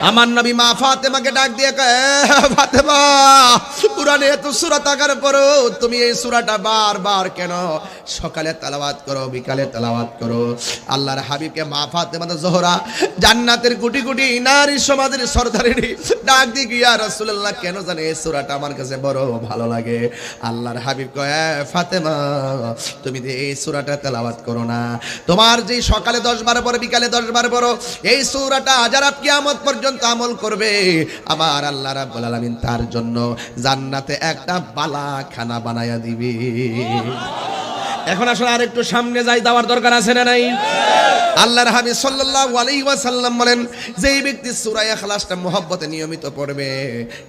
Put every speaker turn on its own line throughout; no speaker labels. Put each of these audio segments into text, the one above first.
আমার নবী মা ফাতেমাকে ডাক দিয়ে কয়, ফাতেমা কুরআনে এত সূরা থাকার পরও তুমি এই সূরাটা বারবার কেন সকালে তেলাওয়াত করো, বিকালে তেলাওয়াত করো? আল্লাহর হাবিবকে মা ফাতেমা জোহরা জান্নাতের কোটি কোটি নারী সমাজের সরদারিনী ডাক দিয়ে ইয়া রাসূলুল্লাহ, কেন জানে এই সূরাটা আমার কাছে বড় ভালো লাগে। আল্লাহর হাবিব কয়, ফাতেমা তুমি এই সূরাটা তেলাওয়াত করো না, তোমার যে সকালে 10 বার পড়ো, বিকালে 10 বার পড়ো, এই সূরাটা যারা কিয়ামত পর্যন্ত আমল করবে আমার আল্লাহ রাব্বুল আলামিন তার জন্য জান্নাতে একটা বালাখানা বানায়া দিবে। এখন আসলে আরেকটু সামনে যাই, দেওয়ার দরকার আছে না নাই? আল্লাহর হাবিব সাল্লাল্লাহু আলাইহি ওয়াসাল্লাম বলেন, যেই ব্যক্তি সূরা ইখলাসটা মুহাব্বতে নিয়মিত পড়বে,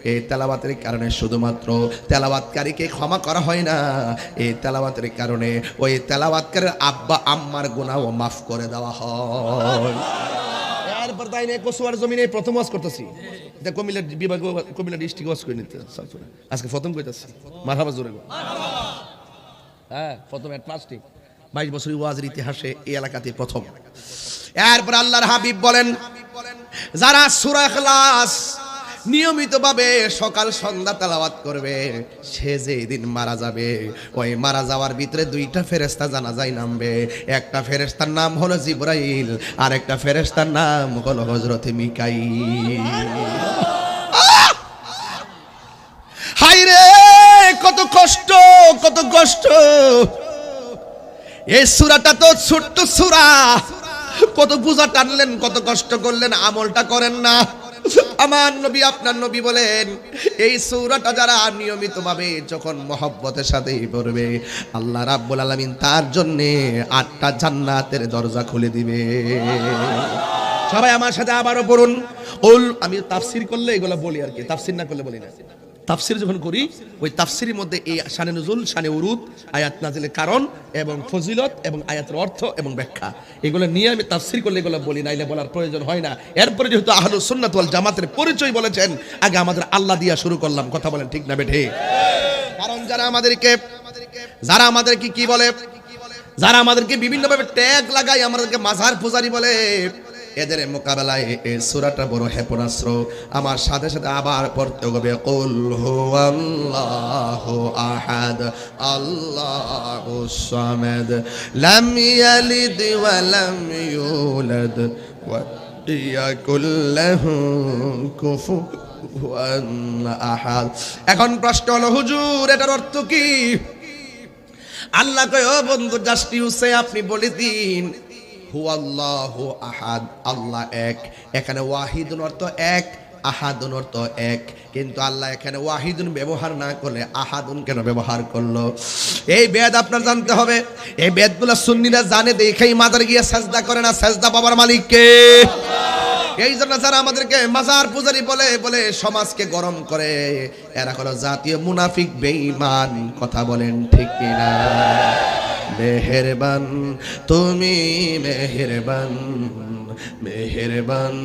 এই তেলাওয়াতের কারণে শুধুমাত্র তেলাওয়াতকারীকে ক্ষমা করা হয় না, এই তেলাওয়াতের কারণে ওই তেলাওয়াতকারীর আব্বা আম্মার গুনাহও মাফ করে দেওয়া হয়। এরপর তাই নিয়ে কসুয়ার জমিনে প্রথম ওয়াজ করতেছি, এটা কুমিল্লা বিভাগ, কুমিল্লা ডিস্ট্রিক্ট ওয়াজ করে নিতে আজকে প্রথম কইতাছি। মারহাবা জোরে গো। হ্যাঁ, প্রথম এট প্লাস্টিক 22 বছরের ওয়াজের ইতিহাসে এই এলাকাতে প্রথম। এরপর আল্লাহর হাবিব বলেন, যারা সূরা ইখলাস নিয়মিতভাবে সকাল সন্ধ্যা তেলাওয়াত করবে, সে যেদিন মারা যাবে ওই মারা যাওয়ার ভিতরে 2টা ফেরেশতা জানাজায় নামবে। একটা ফেরেশতার নাম হলো জিবরাইল, আর একটা ফেরেশতার নাম হলো হযরত মিকাইল। হায়রে কত কষ্ট, কত কষ্ট! এই সূরাটা তো ছোট্ট সূরা, কত বোঝা টানলেন, কত কষ্ট করলেন, আমলটা করেন না। আমার নবী, আপনার নবী বলেন, এই সূরাটা যারা নিয়মিতভাবে যখন মহব্বতের সাথে পড়বে, আল্লাহ রাব্বুল আলামিন তার জন্য 8টা জান্নাতের দরজা খুলে দিবে। সবাই আমার সাথে আবারও পড়ুন। আমি তাফসীর করলে এগুলো বলি আর কি, তাফসীর না করলে বলি না। তাফসীর যখন করি, ওই তাফসীরের মধ্যে এই শানে নুজুল, শানে উরুদ, আয়াত নাজিলের কারণ এবং ফজিলত এবং আয়াতের অর্থ এবং ব্যাখ্যা, এগুলো নিয়ে আমি তাফসীর করলে এগুলো বলি, নাইলে বলার প্রয়োজন হয় না। এরপরে যেহেতু আহলুস সুন্নাত ওয়াল জামাতের পরিচয় বলেছেন, আগে আমাদের আল্লাহ দিয়া শুরু করলাম। কথা বলেন ঠিক না বেঠে? কারণ যারা আমাদেরকে কি বলে, যারা আমাদেরকে বিভিন্নভাবে ট্যাগ লাগায়, আমাদেরকে মাজার পূজারি বলে, এদের মোকাবেলায় এই সূরাটা বড় ক্ষেপণাস্ত্র। আমার সাথে সাথে আবার পড়তে হবে, কুল হুয়াল্লাহু আহাদ আল্লাহুস সামাদ লাম ইয়ালিদ ওয়া লাম ইউলাদ ওয়া ইয়াকুল লাহু কুফুওয়ান আহাদ। এখন প্রশ্ন হলো, হুজুর এটার অর্থ কি? আল্লাহ কয়, ও বন্ধু জাস্ট ইউসে, আপনি বলে দিন হুয়াল্লাহু আহাদ, আল্লাহ এক। এখানে ওয়াহিদুন অর্থ এক, আহাদুন অর্থ এক, কিন্তু আল্লাহ এখানে ওয়াহিদুন ব্যবহার না করলে আহাদুন কেন ব্যবহার করলো? এই বেদ আপনার জানতে হবে। এই বেদগুলো সুন্নিরা জানে, দেখেই মাজার গিয়ে সাজদা করে না। সাজদা পাবার মালিক কে? এই জন্য যারা আমাদেরকে মাজার পূজারি বলে বলে সমাজকে গরম করে, এরা হলো জাতীয় মুনাফিক, বেঈমান। কথা বলেন ঠিক কিনা? মেহেরবান তুমি, মেহেরবান, মেহেরবান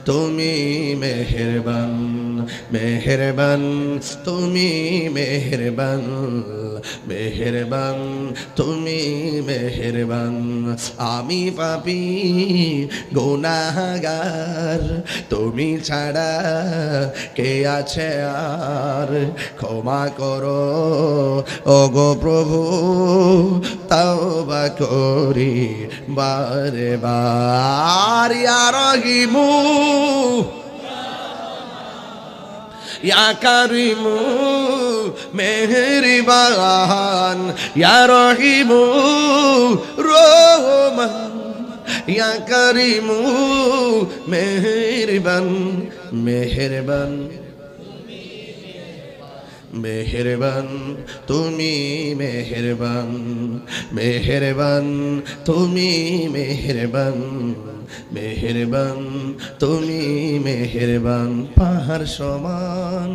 তুমি, মেহেরবান, মেহেরবান তুমি, মেহেরবান, মেহেরবান তুমি, মেহেরবান। আমি পাপী গুনাহগার, তুমি ছাড়া কে আছে আর? ক্ষমা করো ওগো প্রভু, তাওবা করি বারে বার। ইয়া রহিমু ইয়া কারিমু মেহেরবান, ইয়া রহিমু রহমান, ইয়া কারিমু মেহেরবান, মেহেরবান, মেহেরবান তুমি, মেহেরবান, মেহেরবান তুমি, মেহেরবান, মেহেরবান তুমি, মেহেরবান। পাহাড় সমান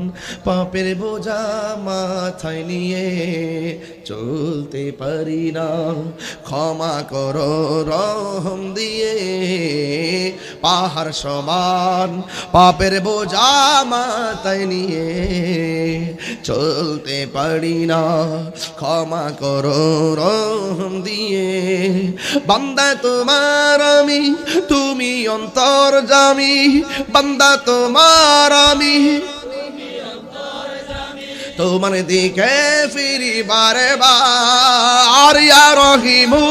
পাপের বোঝা মাথায় নিয়ে চলতে পারি না, ক্ষমা করো রহম দিয়ে। পাহাড় সমান পাপের বোঝা মাথায় নিয়ে চলতে পারি না, ক্ষমা করো রহম দিয়ে। বান্দা তোমার আমি তুমি অন্তর্যামী বান্দা তোমার আমি তোমার দিকে ফিরি বারে বার ইয়া রহিমু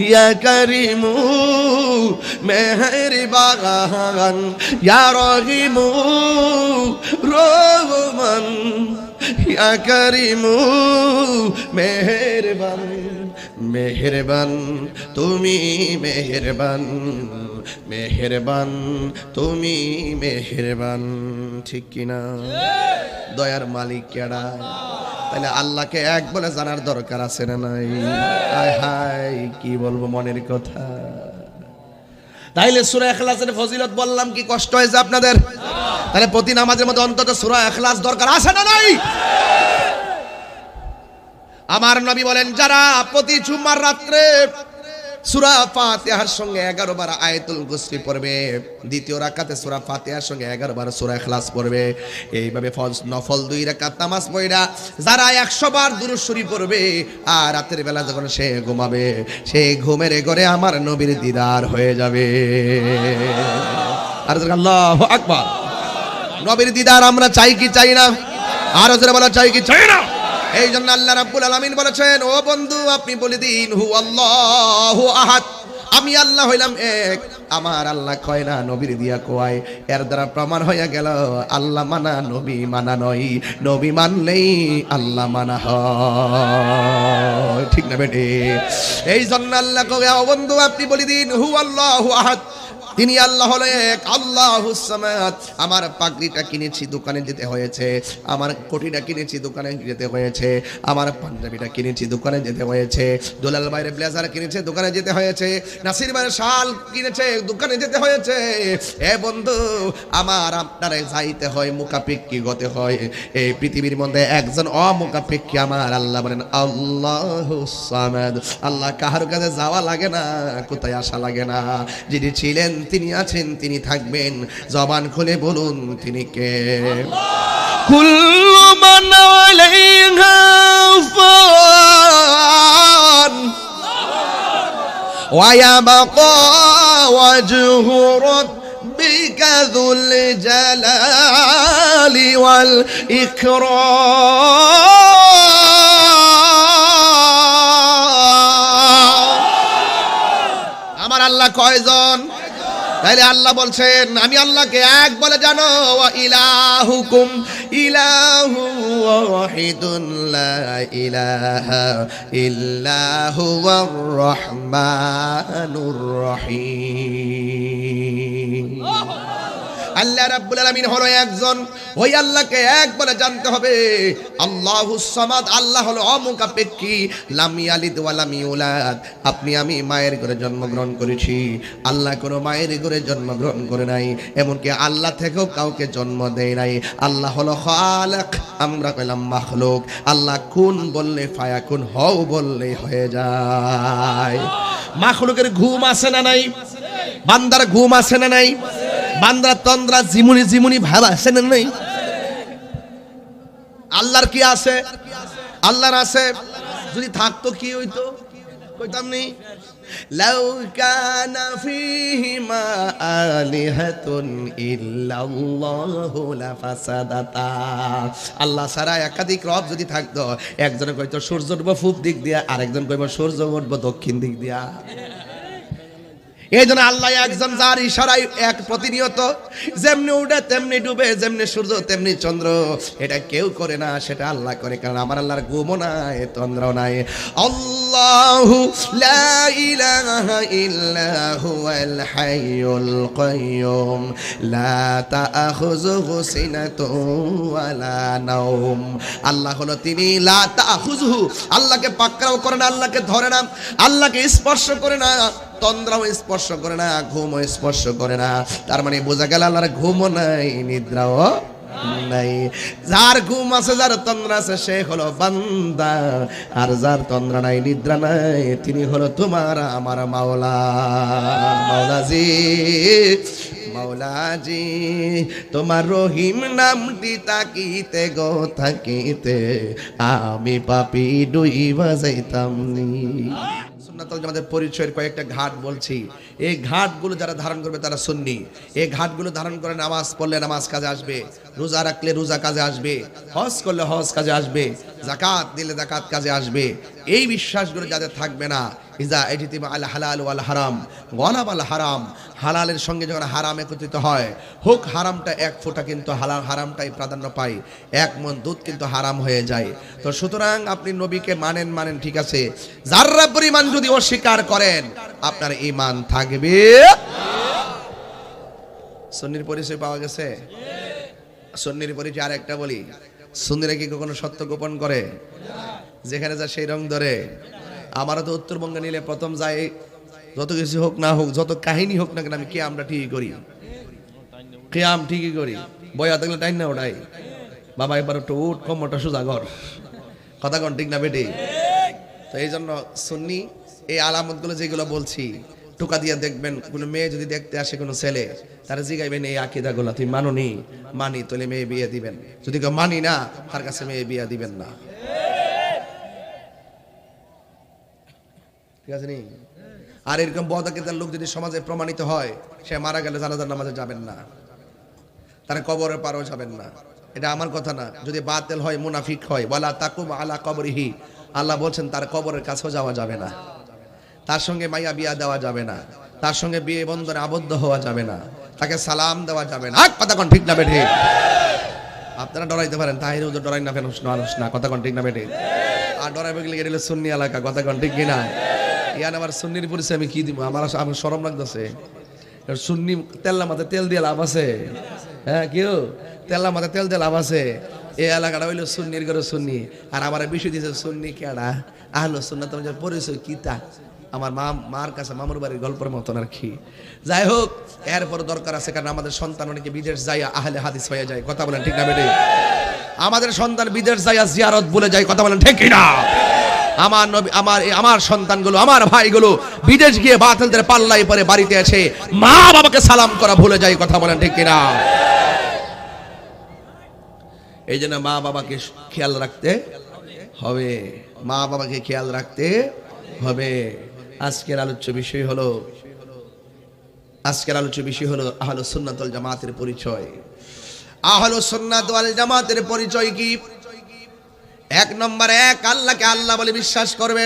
ইয়া করিমু মেহেরবান ইয়া রহিমু রহমান ইয়া করিমু মেহেরবান মেহেরবান তুমি মেহেরবান মেহেরবান তুমি মেহেরবান ঠিক কিনা দয়ার মালিক কেডা তাহলে আল্লাহকে এক বলে জানার দরকার আছে না নাই হায় হায় কি বলবো মনের কথা তাইলে সূরা ইখলাসের ফজিলত বললাম কি কষ্ট হয়েছে আপনাদের তাহলে প্রতি নামাজের মধ্যে অন্তত সূরা ইখলাস দরকার আছে না নাই আমার নবী বলেন যারা প্রতি জুমার রাত্রে সূরা ফাতিহার সঙ্গে 11 বার আয়াতুল কুরসি পড়বে দ্বিতীয় রাকাতে সূরা ফাতিহার সঙ্গে 11 বার সূরা ইখলাস পড়বে এইভাবে নফল 2 রাকাত নামাজ পড়া যারা 100 বার দুরূদ শরীফ পড়বে আর রাতের বেলা যখন সে ঘুমাবে সেই ঘুমের ঘরে আমার নবীর দিদার হয়ে যাবে আর আল্লাহু আকবার নবীর দিদার আমরা চাই কি চাই না আর জোরে বলা চাই কি চাই না এই জন্য আল্লাহ রাব্বুল আলামিন বলেছেন ও বন্ধু আপনি বলে দিন হু আল্লাহু আহাদ আমি আল্লাহ হইলাম এক আমার আল্লাহ কয় না নবীর দিয়া কয় এর দ্বারা প্রমাণ হয়ে গেল আল্লাহ মানা নবী মানা নয় নবী মানলেই আল্লাহ মানা হয় ঠিক না বেটে এই জন্য আল্লাহ কয় ও বন্ধু আপনি বলে দিন হু আল্লাহু আহাদ তিনি আল্লাহ হলো এক আল্লাহুস সামাদ আমার পাগড়িটা কিনেছি দোকানে যেতে হয়েছে আমার কোটিটা কিনেছি দোকানে যেতে হয়েছে আমার পাঞ্জাবিটা কিনেছি দোকানে যেতে হয়েছে দুলাল ভাইয়ের ব্লেজার কিনেছে দোকানে যেতে হয়েছে নাসির ভাইয়ের শাল কিনেছে দোকানে যেতে হয়েছে এ বন্ধু আমার আপনারে যাইতে হয় মুখাপেক্ষী হতে হয় এই পৃথিবীর মধ্যে একজন অমুখাপেক্ষী আমার আল্লাহ বলেন আল্লাহুস সামাদ আল্লাহ কাহার কাছে যাওয়া লাগে না কোথায় আসা লাগে না যিনি ছিলেন তিনি আছেন তিনি থাকবেন জবান খুলে বলুন তিনি কে কুল্লু মান আলাইহা ফান ওয়া ইয়াবকা ওয়াজহু রাব্বিকা যুল জালালি ওয়াল ইকরাম আমার আল্লাহ কয়জন তাইলে আল্লাহ বলছেন আমি আল্লাহকে এক বলে জানো ওয়া ইলাহুকুম ইলাহু ওয়াহিদুন লা ইলাহা ইল্লা হুয়ার রহমানুর রহিম আল্লাহ রাব্বুল আলামিন হলো একজন ওই আল্লাহকে এক বলে জানতে হবে আল্লাহুস সামাদ আল্লাহ হলো অমুখাপেক্ষী লাম ইয়ালিদ ওয়া লাম ইউলাদ আপনি আমি মায়ের ঘরে জন্মগ্রহণ করেছি আল্লাহ কোনো মায়ের ঘরে জন্মগ্রহণ করে নাই এমনকি আল্লাহ থেকেও কাউকে জন্ম দেয় নাই আল্লাহ হলো খালিক আমরা কইলাম মাখলুক আল্লাহ কুন বললে ফায়াকুন হও বললে হয়ে যায় মাখলুকের ঘুম আছে না নাই বান্দার ঘুম আছে না নাই বান্দা তন্দ্রা জিমুনি জিমুনি ভাব আছে না নাই আল্লাহর কি আছে আল্লাহর আছে যদি থাকতো কি হইতো কইতাম নি লাউ কানা ফীহিমা আলিহাতুন ইল্লাল্লাহু লাফাসাদাতা আল্লাহ ছাড়া একাধিক রব যদি থাকতো একজনে কইতো সূর্য উঠবো পূব দিক দিয়া আরেকজন কইবো সূর্য উঠবো দক্ষিণ দিক দিয়া এই জন্য আল্লাহ একজন যার ইশারায় এক প্রতিনিয়ত যেমনি উঠে তেমনি ডুবে যেমনি সূর্য তেমনি চন্দ্র এটা কেউ করে না সেটা আল্লাহ করে কারণ আমার আল্লাহর ঘুমও নাই তন্দ্রও নাই আল্লাহু লা ইলাহা ইল্লা হুয়াল হাইয়ুল কাইয়ুম লা তাআখুযুহু সিনাতুন ওয়ালা নাওম আল্লাহ হলো তিনি লা তাআখুযুহু আল্লাহকে পাকড়াও করে না আল্লাহকে ধরে না আল্লাহকে স্পর্শ করে না তন্দ্রাও স্পর্শ করে না ঘুমও স্পর্শ করে না তার মানে বোঝা গেল আল্লাহর ঘুমও নাই নিদ্রাও নাই যার ঘুম আছে যার তন্দ্রা আছে সে হলো বান্দা আর যার তন্দ্রা নাই নিদ্রা নাই তিনি হলো তোমার আমার মাওলা মাওলাজি মাওলাজি তোমার রহিম নামটি তাকিতে গো তাকিতে আমি পাপী ডুইবা যাইতাম নি সুন্নাতুল জামাতের পরিচয়ের কয়েকটা ঘাট বলছি। এই ঘাটগুলো যারা ধারণ করবে তারা সুন্নি। এই ঘাটগুলো ধারণ করে নামাজ পড়লে নামাজ কাজে আসবে, রোজা রাখলে রোজা কাজে আসবে, হজ করলে হজ কাজে আসবে, যাকাত দিলে যাকাত কাজে আসবে। এই বিশ্বাসগুলো যাদের থাকবে না, ইজা এজিতিমা আল হালাল ওয়াল হারাম ওয়ালাব আল হারাম, হালালের সঙ্গে যখন হারাম একত্রিত হয়, হোক হারামটা এক ফোঁটা কিন্তু হালাল হারামটাই প্রাধান্য পায়, এক মন দুধ কিন্তু হারাম হয়ে যায়। তো সুতরাং আপনি নবীকে মানেন ঠিক আছে, যাররা পরিমাণ যদি অস্বীকার করেন আপনার ঈমান থাকবে। সুন্নির পরিচয় পাওয়া গেছে। সুন্নির পরিচয় আরেকটা বলি, সুন্নিরা কি কখনো সত্য গোপন করে? যেখানে যা সেই রং ধরে। আমারও তো উত্তরবঙ্গে নিলে প্রথম যাই, যত কিছু হোক না হোক, যত কাহিনী হোক না কেন, আমি আমরা ঠিকই করি, কিয়াম ঠিকই করি। বয়া থাকলে টাইম না ওটাই, বাবা এবার একটু উঠ, কমটা সোজা কর, কথা কন ঠিক না বেটি? তো এই জন্য সুন্নি এই আলামতগুলো যেগুলো বলছি, টোকা দিয়ে দেখবেন কোনো মেয়ে যদি দেখতে আসে কোনো ছেলে, তারা জিগাইবেন এই আকীদাগুলো তুমি মানোনি? মানি, তাহলে মেয়ে বিয়ে দিবেন। যদি কেউ মানি না, তার কাছে মেয়ে বিয়ে দিবেন না। ঠিক আছে নি? আর এরকম বদাকিদার লোক যদি সমাজে প্রমাণিত হয়, সে মারা গেলে জানাজার নামাজে যাবেন না, তারা কবরের পারও যাবেন না। এটা আমার কথা না, যদি বাতিল হয়, মুনাফিক হয়, ওয়ালা তাকুম আলা কবরিহি, আল্লাহ বলছেন তার কবরের কাছেও যাওয়া যাবে না, তার সঙ্গে মাইয়া বিয়া দেওয়া যাবে না, তার সঙ্গে বিয়ে বন্ধনে আবদ্ধ হওয়া যাবে না, তাকে সালাম দেওয়া যাবে না। কথা কোন ঠিক না বেঠে? আপনারা ডরাইতে পারেন, তাহির হুজুর ডরাই না, ফেনুস না, কথা কোন ঠিক না বেঠে? আর ডরাইবে গেলে এটা সুন্নি এলাকা, কথা কোন ঠিক কিনা? ইয়ান আমার সুন্নির পরিচয় আমি কি দিব? আমার শরম লাগতেছে। সুন্নি তেল্লা মাথায় তেল দিয়ে লাভ আছে? হ্যাঁ, কেউ তেল্লা মাথায় তেল দিয়ে লাভ আছে? এই এলাকাটা হইলো সুন্নির ঘরে সুন্নি, আর আমার বিষয় দিয়েছে সুন্নি কেডা, আহলো সুন্নাত পরিচয় কি তা আমার মার কাছে মামুর বাড়ির গল্পের মতন আর কি। যাই হোক, এরপর দরকার আছে, কারণ আমাদের সন্তান অনেকে বিদেশ যায় আহলে হাদিস হয়ে যায়, কথা বলেন ঠিক না বেটে? আমাদের সন্তান বিদেশ যায় জিয়ারত বলে যায়, কথা বলেন ঠিক কিনা? আমার নবী, আমার সন্তানগুলো, আমার ভাইগুলো বিদেশ গিয়ে বাতিলদের পাল্লাই পরে বাড়িতে এসে মা বাবাকে সালাম করা ভুলে যায়, কথা বলেন ঠিক কিনা? এই জন্য মা বাবাকে খেয়াল রাখতে হবে, মা বাবাকে খেয়াল রাখতে হবে। আজকের আলোচ্য বিষয় হলো আহলুস সুন্নাত ওয়াল জামাতের পরিচয়। আহলুস সুন্নাত ওয়াল জামাতের পরিচয় কি? এক নম্বর, আল্লাহকে আল্লাহ বলে বিশ্বাস করবে।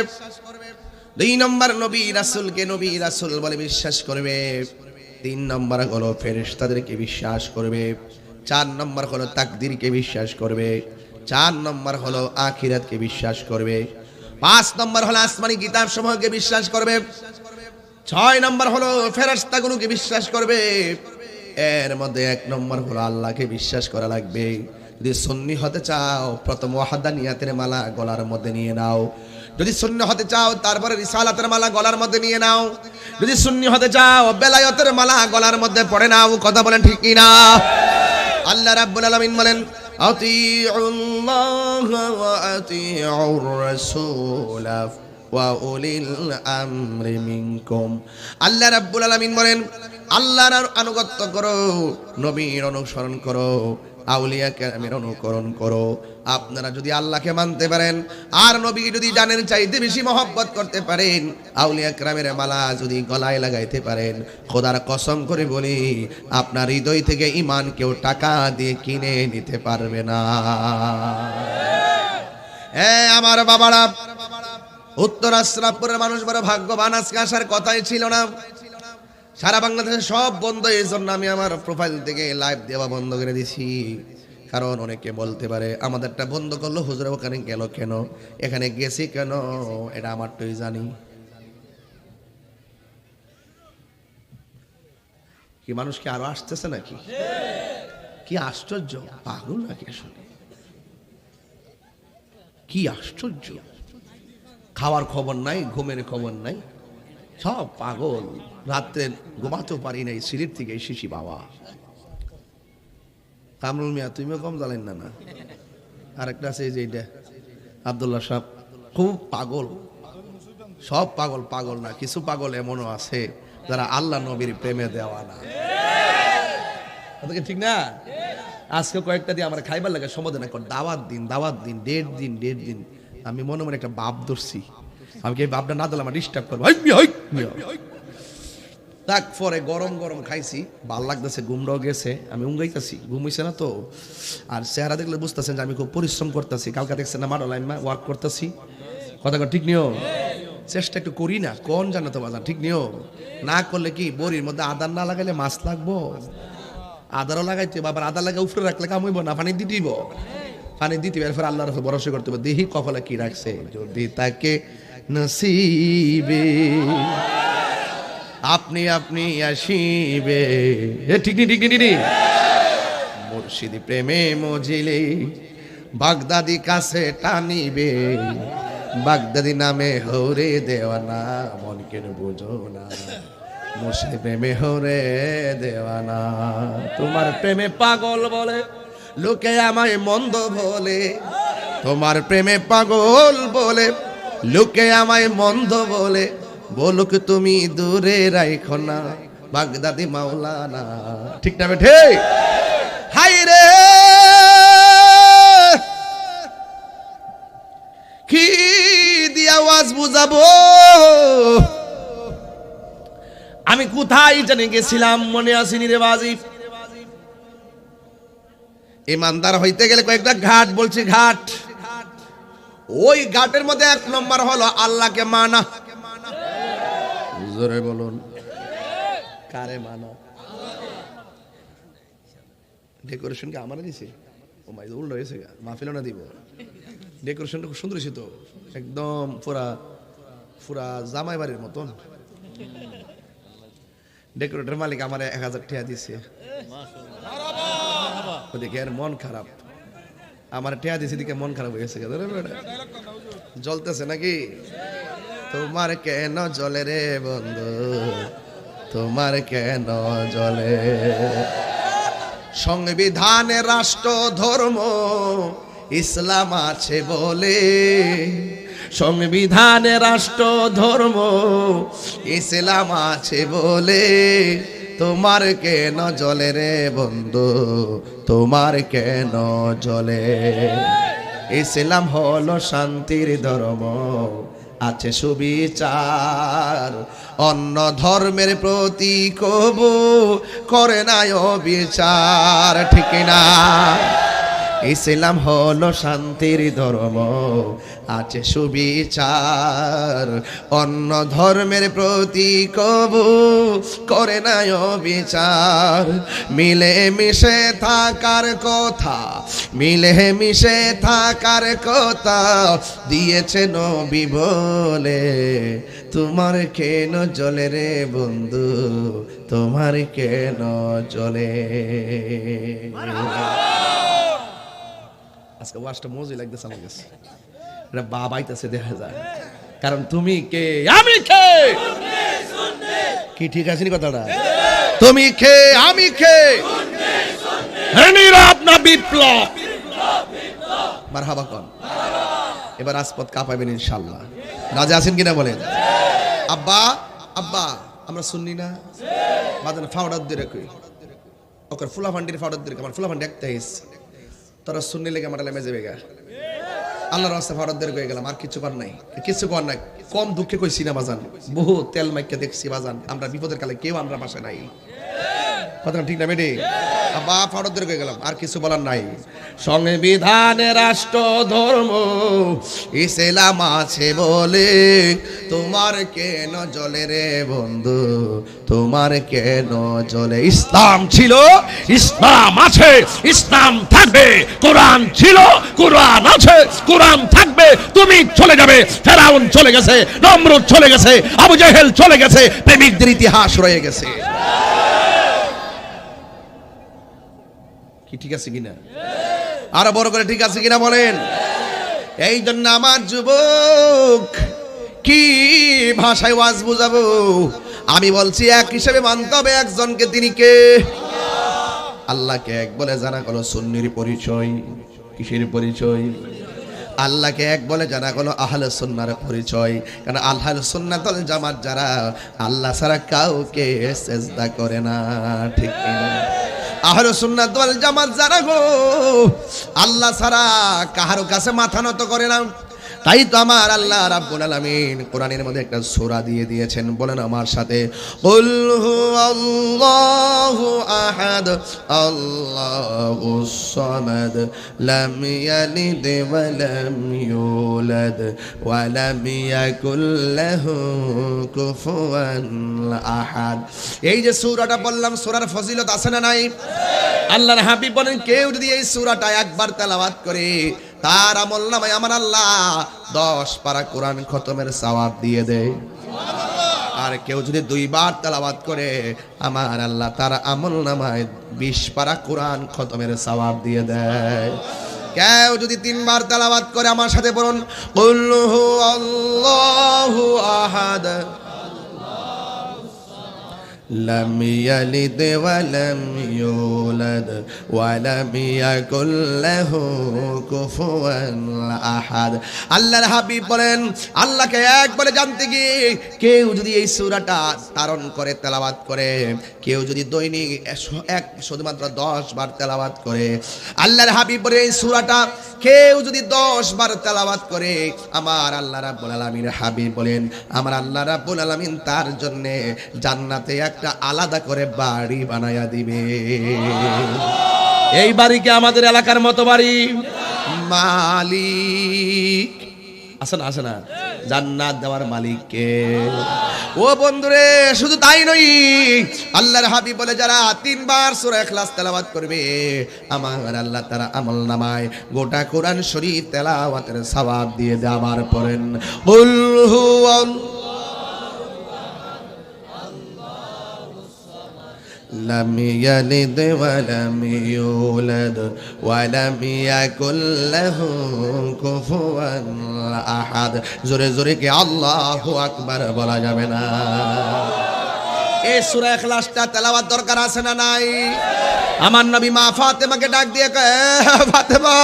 2 নম্বর, নবী রাসূলকে নবী রাসূল বলে বিশ্বাস করবে। 3 নম্বর হলো ফেরেশতাদেরকে বিশ্বাস করবে। 4 নম্বর হলো তাকদীরকে বিশ্বাস করবে। 4 নম্বর হলো আখিরাতকে বিশ্বাস করবে। 5 নম্বর হলো আসমানি কিতাব সমূহকে বিশ্বাস করবে। 6 নম্বর হলো ফেরেশতাগুলোকে বিশ্বাস করবে। এর মধ্যে 1 নম্বর হলো আল্লাহকে বিশ্বাস করা লাগবে। যদি সুন্নি হতে চাও, প্রথম ওয়াহদানিয়াতের মালা গলার মধ্যে নিয়ে নাও। যদি সুন্নি হতে চাও, তারপরে রিসালাতের মালা গলার মধ্যে নিয়ে নাও। যদি সুন্নি হতে চাও, বেলায়েতের মালা গলার মধ্যে পড়ে নাও, কথা বলেন ঠিক কি না? আল্লাহ রাব্বুল আলামিন বলেন, আতিউল্লাহ ওয়া আতিউর রাসূল ওয়া উলিল আমরি মিনকুম। আল্লাহ রাব্বুল আলামিন বলেন, আল্লাহর আনুগত্য করো, নবীর অনুসরণ করো, আউলিয়া কেরামের অনুকরণ করো। আপনারা যদি আল্লাহকে মানতে পারেন, আর নবী যদি জানের চাইতে বেশি মহব্বত করতে পারেন, আউলিয়া কেরামের মালা যদি গলায় লাগাইতে পারেন, খোদার কসম করে বলি, আপনার হৃদয় থেকে ঈমান কেউ টাকা দিয়ে কিনে নিতে পারবে না। হ্যাঁ আমার বাবারা, উত্তর আশরাফপুরের মানুষ বড় ভাগ্যবান, আজকে আসার কথাই ছিল না। সারা বাংলাদেশে সব বন্ধ, এই জন্য আমি আমার প্রোফাইল থেকে লাইভ দেওয়া বন্ধ করে দিছি। কারণ অনেকে বলতে পারে আমাদেরটা বন্ধ করলো, হুজুর ওখানে গেল কেন, এখানে গেছি কেন, এটা আমারটাই জানি। কি মানুষ কি আরো আসতেছে নাকি? কি আশ্চর্য, পাগল নাকি আসলে? কি আশ্চর্য, খাওয়ার খবর নাই, ঘুমের খবর নাই, সব পাগল। রাত্রে ঘুমাতেও পারি নাই, সিঁড়ির থেকে শিশি বাবা। কামরুল মিয়া, তুমিও কম জ্বালেন না। না আরেকটা আছে যে এটা আব্দুল্লাহ সাহেব, খুব পাগল। সব পাগল পাগল না, কিছু পাগল এমনও আছে যারা আল্লাহ নবীর প্রেমে দেওয়া না, ঠিক না? আজকে কয়েকটা দিয়ে আমার খাইবার লাগে, সমাধান এখন দাওয়াত দিন, 1.5 দিন। আমি মনে মনে একটা বাপ ধরছি, আমি কি বাপটা না দিলে আমার ডিস্টার্ব করবো। তাক পরে গরম গরম খাইছি, ভাল লাগতেছে, ঘুমটাও গেছে, আমি উঙ্গাইতেছি, ঘুম হইছে না তো। আর চেহারা দেখলে বুঝতেছেন যে আমি খুব পরিশ্রম করতেছি। কালকে দেখছেন না মাডো লাইন ওয়ার্ক করতেছি, কথা ঠিক নিও, চেষ্টা একটু করি না, কোন জানো তো বাজার ঠিক নিও। না করলে কি বড়ির মধ্যে আদার না লাগাইলে মাছ লাগবো, আদারও লাগাইতে হবে, আবার আদা লাগা উপরে রাখলে কাম হইব না, পানি দিতেইব, পানি দিতে এরপর আল্লাহর উপর ভরসা করতে হবে। দেহি কপালে কি রাখছে, যদি তাকে নসিবে আপনি আপনি আসিবে। ঠিক নি ঠিক নি ঠিক নি। মুর্শিদি প্রেমে মজিলে বাগদাদি কাছে টানিবে, বাগদাদি নামে হরে দেওয়ানা মন কেন বুঝো না, মুর্শিদি প্রেমে হরে দেওয়ানা। তোমার প্রেমে পাগল বলে লোকে আমায় মন্দ বলে, তোমার প্রেমে পাগল বলে লোকে আমায় মন্দ বলে, বলুক তুমি দূরে রাখো না বাগদাদি মাওলানা। ঠিক না বেঠে? হাই রে কি দিয়ে আওয়াজ বুঝাবো, আমি কোথায় জানি গেছিলাম, মনে আসেনি রে বাজি। ইমানদার হইতে গেলে কয়েকটা ঘাট বলছি, ঘাট। ওই ঘাটের মধ্যে 1 নম্বর হলো আল্লাহকে মানা। জোরে বলুন, কারে মানা? ডেকোরেশন কি আমার দিছে? ও মাই উল্টো হয়েছে, মাহফিল না দিব। ডেকোরেশনটা খুব সুন্দর হয়েছে তো, একদম পুরা পুরা জামাই বাড়ির মতন। ডেকোরেটর মালিক আমার 1000 টাকা দিছে, ওদিকে আর মন খারাপ, আমার টাকা দিছে দিকে মন খারাপ হয়ে গেছে। জ্বলতেছে নাকি? তোমার কেন জ্বলে রে বন্ধু, তোমার কেন জ্বলে? সংবিধানে রাষ্ট্র ধর্ম ইসলাম আছে বলে, সংবিধানে রাষ্ট্র ধর্ম ইসলাম আছে বলে, তোমার কেন জ্বলে রে বন্ধু, তোমার কেন জ্বলে? ইসলাম হলো শান্তির ধর্ম, আছে সুবিচার, অন্য ধর্মের প্রতি কবু করে না বিচার। ঠিক না? ইসলাম হলো শান্তির ধর্ম, আছে সুবিচার, অন্য ধর্মের প্রতি কবু করে না বিচার। মিলে মিশে থাকার কথা, মিলে মিশে থাকার কথা দিয়েছে নবী বলে, তোমার কেন জ্বলে রে বন্ধু, তোমার কেন জ্বলে? আজকে ওয়াজটা মজা লাগতেছে আমার কাছে, এটা বাবাইতেছে দেখা যায়। কারণ তুমি কে আমি কে, কি ঠিক আছে কথাটা? তুমি কে আমি কে, নীরব না বিপ্লব? মারহাবা কোন? এবার রাজপথ কাঁপাবেন ইনশাআল্লাহ। রাজি আছেন কিনা বলেন? আব্বা আব্বা আমরা শুননি না বাজান ফাউডার দিয়ে কই ওকে ফুলা ফান্ডির ফাউডার দিয়ে আমার ফুলা ফান্ডি একটা এসে তোরা শুননি লেগে আমার লেমে যাবে গা। আল্লাহর রাস্তায় ফাউডার দিয়ে কই গেলাম, আর কিছু কর নাই, কিছু কর নাই। কম দুঃখে কইছি না বাজান, বহু তেল মাইকে দেখছি বাজান, আমরা বিপদের কালে কেউ আমরা পাশে নাই। কথা ঠিক না বেটি? আব্বা ফাউডার দিয়ে কই গেলাম, আর কিছু বলার নাই। সংবিধানে রাষ্ট্র ধর্ম ইসলাম আছে বলে, তোমার কেন জ্বলে রে বন্ধু, তোমার কেন জ্বলে? ইসলাম ছিল, ইসলাম আছে, ইসলাম থাকবে। কোরআন ছিল, কোরআন আছে, কোরআন থাকবে। তুমি চলে যাবে, ফেরাউন চলে গেছে, নমরুদ চলে গেছে, আবু জেহেল চলে গেছে, প্রেমিকদের ইতিহাস রয়ে গেছে। কি ঠিক আছে কিনা? আরো বড় করে ঠিক আছে কিনা বলেন? এই জন্য আমার যুবক কি ভাষায় ওয়াজ বুঝাবো? আমি বলছি এক হিসেবে মানতে হবে একজনকে, তিনি কে? আল্লাহকে এক বলে জানা গেল সুন্নির পরিচয়। কিসের পরিচয়? আল্লাহকে এক বলে জানা গেল আহলে সুন্নাহর পরিচয়। কারণ আহলে সুন্নাত ওয়াল জামাত যারা আল্লাহ ছাড়া কাউকে সিজদা করে না। ঠিক কিনা? আহলে সুন্নাত ওয়াল জামাত যারা গো আল্লাহ ছাড়া কাহারো কাছে মাথা নত করে না। তাই তো আমার আল্লাহ রাব্বুল আলামিন কোরআনের মধ্যে একটা সূরা দিয়ে দিয়েছেন, বলেন আমার সাথে, কুল হুয়াল্লাহু আহাদ আল্লাহুস সামাদ লাম ইয়ালিদ ওয়া লাম ইউলাদ ওয়া লাম ইয়াকুল লাহু কুফুয়ান আহাদ। এই যে সূরাটা বললাম, সূরার ফজিলত আছে না নাই? আল্লাহর হাবিব বলেন, কেউ যদি এই সূরাটা একবার তেলাওয়াত করে তার আমলনামায় আমার আল্লাহ 10 পারা কোরআন খতমের সওয়াব দিয়ে দেয়। আর কেউ যদি 2 বার তেলাওয়াত করে আমার আল্লাহ তার আমলনামায় 20 পারা কোরআন খতমের সওয়াব দিয়ে দেয়। কেউ যদি 3 বার তেলাওয়াত করে, আমার সাথে বলুন, কুল হুয়াল্লাহু আহাদ লাম ইয়ালিদ ওয়া লাম ইউলাদ ওয়া লাম ইয়াকুল লাহু কুফুয়ান আহাদ। আল্লাহর হাবিব বলেন, আল্লাহকে এক বলে জানতে গিয়ে কেউ যদি এই সূরাটা ধারণ করে তেলাওয়াত করে, কেউ যদি দৈনিক শুধুমাত্র 10 বার তেলাওয়াত করে, আল্লাহর হাবিব বলে এই সূরাটা কেউ যদি 10 বার তেলাওয়াত করে, আমার আল্লাহ রাব্বুল আলামিন হাবিব বলেন, আমার আল্লাহ রাব্বুল আলামিন তার জন্য জান্নাতে একটা আলাদা করে বাড়ি বানায়া দিবে। এই বাড়ি কি আমাদের এলাকার মতো বাড়ি? মালিক আছে না জান্নাত দেওয়ার মালিক কে? ও বন্ধুরে, শুধু তাই নয়, আল্লাহর হাবিব বলে যারা 3 বার সূরা ইখলাস তেলাওয়াত করবে আমার আল্লাহ তারা আমলনামায় গোটা কোরআন শরীফ তেলাওয়াতের সওয়াব দিয়ে দেয়। আবার পড়েন, কুল হুয়াল্লাহু লাম ইয়ালিদ ওয়া লাম ইউলাদ ওয়া লাম ইয়াকুল লাহু কুফুয়ান আহাদ। জোরে জোরে কি আল্লাহু আকবার বলা যাবে না? এই সূরা ইখলাসটা তেলাওয়াত দরকার আছে না নাই? আমার নবী মা ফাতেমাকে ডাক দিয়ে কয়, ফাতেমা,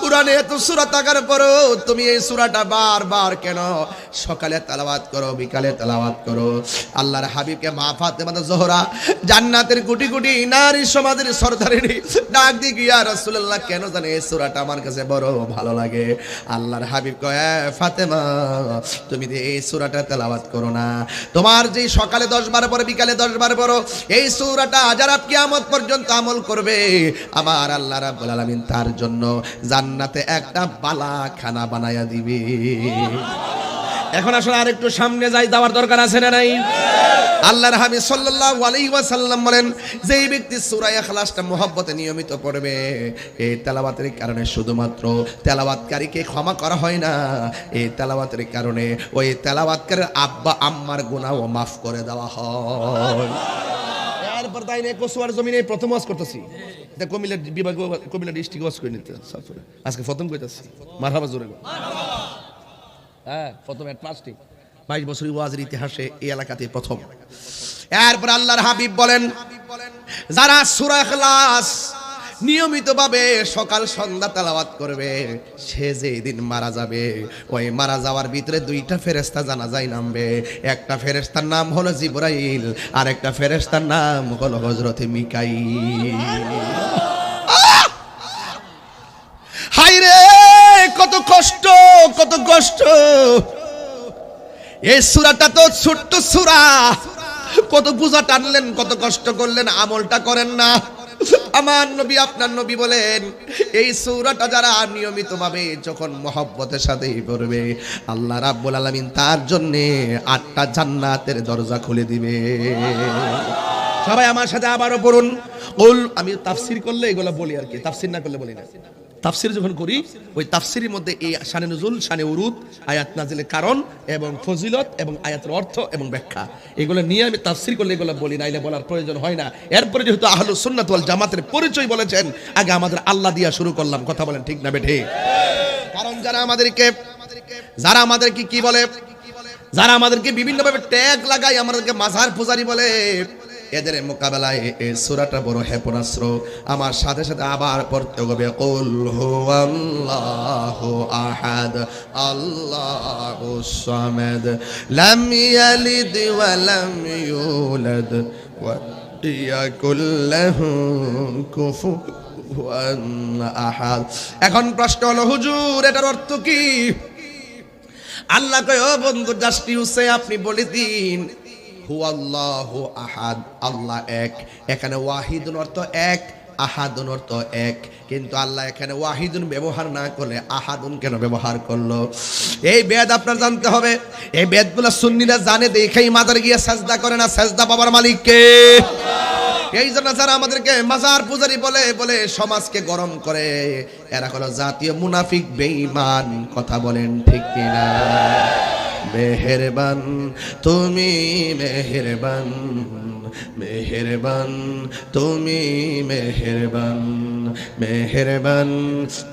কুরআনে এত সূরা থাকার পরও তুমি এই সূরাটা বারবার কেন সকালে তেলাওয়াত করো, বিকালে তেলাওয়াত করো? আল্লাহর হাবিবকে মা ফাতেমা জোহরা জান্নাতের কোটি কোটি নারী সমাজের সরদারিনী ডাক দিয়ে, ইয়া রাসূলুল্লাহ, কেন জানে এই সূরাটা আমার কাছে বড় ভালো লাগে। আল্লাহর হাবিব কয়, ফাতেমা, তুমি এই সূরাটা তেলাওয়াত করো না, তোমার যে সকালে 10 বার পরে বিকালে 10 বার পড়ো, এই সূরাটা যারা কিয়ামত পর্যন্ত আমল করবে আমার আল্লাহ রাব্বুল আলামিন তার জন্য জান্নাতে একটা বালাখানা বানায়া দিবে। এখন আসলে আরেকটু সামনে যাই, যাওয়ার দরকার আছে না নাই? আল্লাহর হাবিব সাল্লাল্লাহু আলাইহি ওয়াসাল্লাম বলেন, যেই ব্যক্তি সূরা ইখলাসটা মুহাব্বতে নিয়মিত পড়বে, এই তেলাওয়াতের কারণে শুধুমাত্র তেলাওয়াতকারীকে ক্ষমা করা হয় না, এই তেলাওয়াতের কারণে ওই তেলাওয়াতকারীর আব্বা আম্মার গুনাহও মাফ করে দেওয়া হয়। এরপর তাই নিয়ে কসুয়ার জমিনে প্রথম ওয়াজ করতেছি, এটা কুমিল্লা বিভাগ, কুমিল্লা ডিস্ট্রিক্ট ওয়াজ করে নিতে আজকে প্রথম কইতাছি। মারহাবা, জোরে গো। হ্যাঁ, প্রথম প্লাস্টিক 22 বছরের ওয়াজের ইতিহাসে এই এলাকাতে প্রথম। এরপর আল্লাহর হাবিব বলেন, যারা সূরা ইখলাস নিয়মিতভাবে সকাল সন্ধ্যা তেলাওয়াত করবে, সে যেদিন মারা যাবে ওই মারা যাওয়ার ভিতরে 2টা ফেরেশতা জানাজায় নামবে। একটা ফেরেশতার নাম হলো জিবরাইল, আর একটা ফেরেশতার নাম হলো হযরতে মিকাইল। হায় রে, কত কষ্ট, কত কষ্ট! এই সূরাটা তো ছোট্ট সূরা, কত বোঝা টানলেন, কত কষ্ট করলেন, আমলটা করেন না। আমার নবী, আপনার নবী বলেন, এই সূরাটা যারা নিয়মিতভাবে যখন মহব্বতের সাথে পড়বে আল্লাহ রাব্বুল আলামিন তার জন্য 8টা জান্নাতের দরজা খুলে দিবে। সবাই আমার সাথে আবারও পড়ুন, কুল। আমি তাফসীর করলে এগুলো বলি আর কি, তাফসীর না করলে বলি না। তাফসীর যখন করি ওই তাফসীরের মধ্যে এই শানে নুজুল, শানে উরুদ, আয়াত নাজিলের কারণ এবং ফজিলত এবং আয়াতের অর্থ এবং ব্যাখ্যা, এগুলো নিয়ে আমি তাফসীর করলে এগুলো বলি, নাইলে বলার প্রয়োজন হয় না। এরপরে যেহেতু আহলুস সুন্নাত ওয়াল জামাতের পরিচয় বলেছেন, আগে আমাদের আল্লাহ দিয়া শুরু করলাম। কথা বলেন ঠিক না বেঠে? কারণ যারা আমাদেরকে কি বলে, যারা আমাদেরকে বিভিন্নভাবে ট্যাগ লাগায়, আমাদেরকে মাজার পূজারি বলে, এদের মোকাবেলায় এই সূরাটা বড় ক্ষেপণাস্ত্র। আমার সাথে সাথে আবার পড়তে হবে, কুল হুয়াল্লাহু আহাদ আল্লাহুস সামাদ লাম ইয়ালিদ ওয়া লাম ইউলাদ ওয়া ইয়াকুল লাহু কুফুয়ান আহাদ। এখন প্রশ্ন হলো, হুজুর এটার অর্থ কি? আল্লাহ কয় ও বন্ধু জাস্টিউসে আপনি বলে দিন হুয়াল্লাহু আহাদ, আল্লাহ এক। এখানে ওয়াহিদুন অর্থ এক, আহাদুন অর্থ এক, কিন্তু আল্লাহ এখানে ওয়াহিদুন ব্যবহার না করলে আহাদুন কেন ব্যবহার করলো? এই বেদ আপনার জানতে হবে। এই বেদগুলো সুন্নিরা জানে দেখেই মাজারে গিয়ে সাজদা করে না। সাজদা বাবার মালিক কে? এই জন্য যারা আমাদেরকে মাজার পূজারি বলে বলে সমাজকে গরম করে, এরা হলো জাতীয় মুনাফিক বেঈমান। কথা বলেন ঠিক কিনা? মেহেরবান তুমি মেহেরবান, মেহেরবান তুমি মেহেরবান, মেহেরবান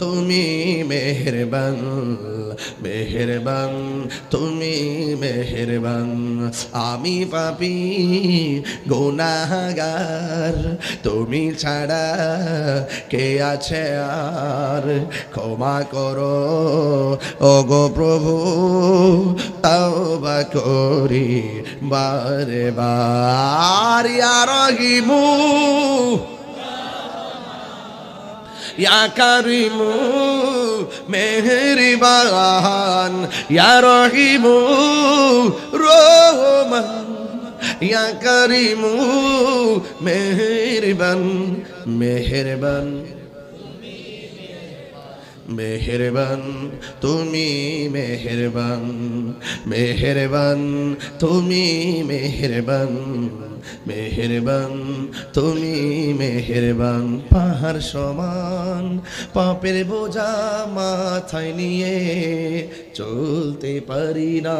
তুমি মেহেরবান, মেহেরবান তুমি মেহেরবান। আমি পাপী গুনাহগার, তুমি ছাড়া কে আছে আর? ক্ষমা করো ওগো প্রভু, তাওবা করি বারে বার। ইয়া রহিমু ইয়া কারিমু মেহেরবান, ইয়া রহিমু রহমান, ইয়া কারিমু মেহেরবান, মেহেরবান মেহেরবান তুমি মেহেরবান, মেহেরবান তুমি মেহেরবান, মেহেরবান তুমি মেহেরবান। পাহাড় সমান পাপের বোঝা মাথায় নিয়ে চলতে পারি না,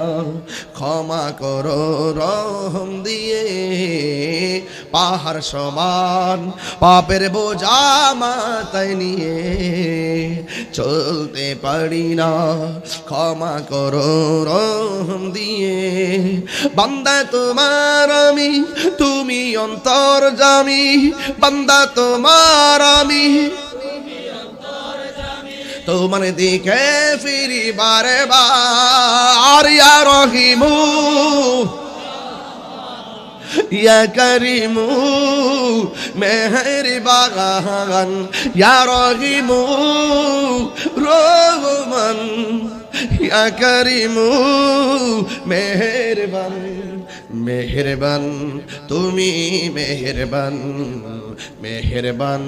ক্ষমা করো রহম দিয়ে। পাহাড় সমান পাপের বোঝা মাথায় নিয়ে চলতে পারি না, ক্ষমা করো রহম দিয়ে। বান্দা তোমার আমি, তুমি অন্তর্যামী, বান্দা তোমার আমি, তোমার দিকে ফিরি বারে বার। ইয়া রহিমু ইয়া কারিমু মেহেরবান, ইয়া রহিমু রহমান, ইয়া কারিমু মেহেরবান, মেহেরবান তুমি মেহেরবান, মেহেরবান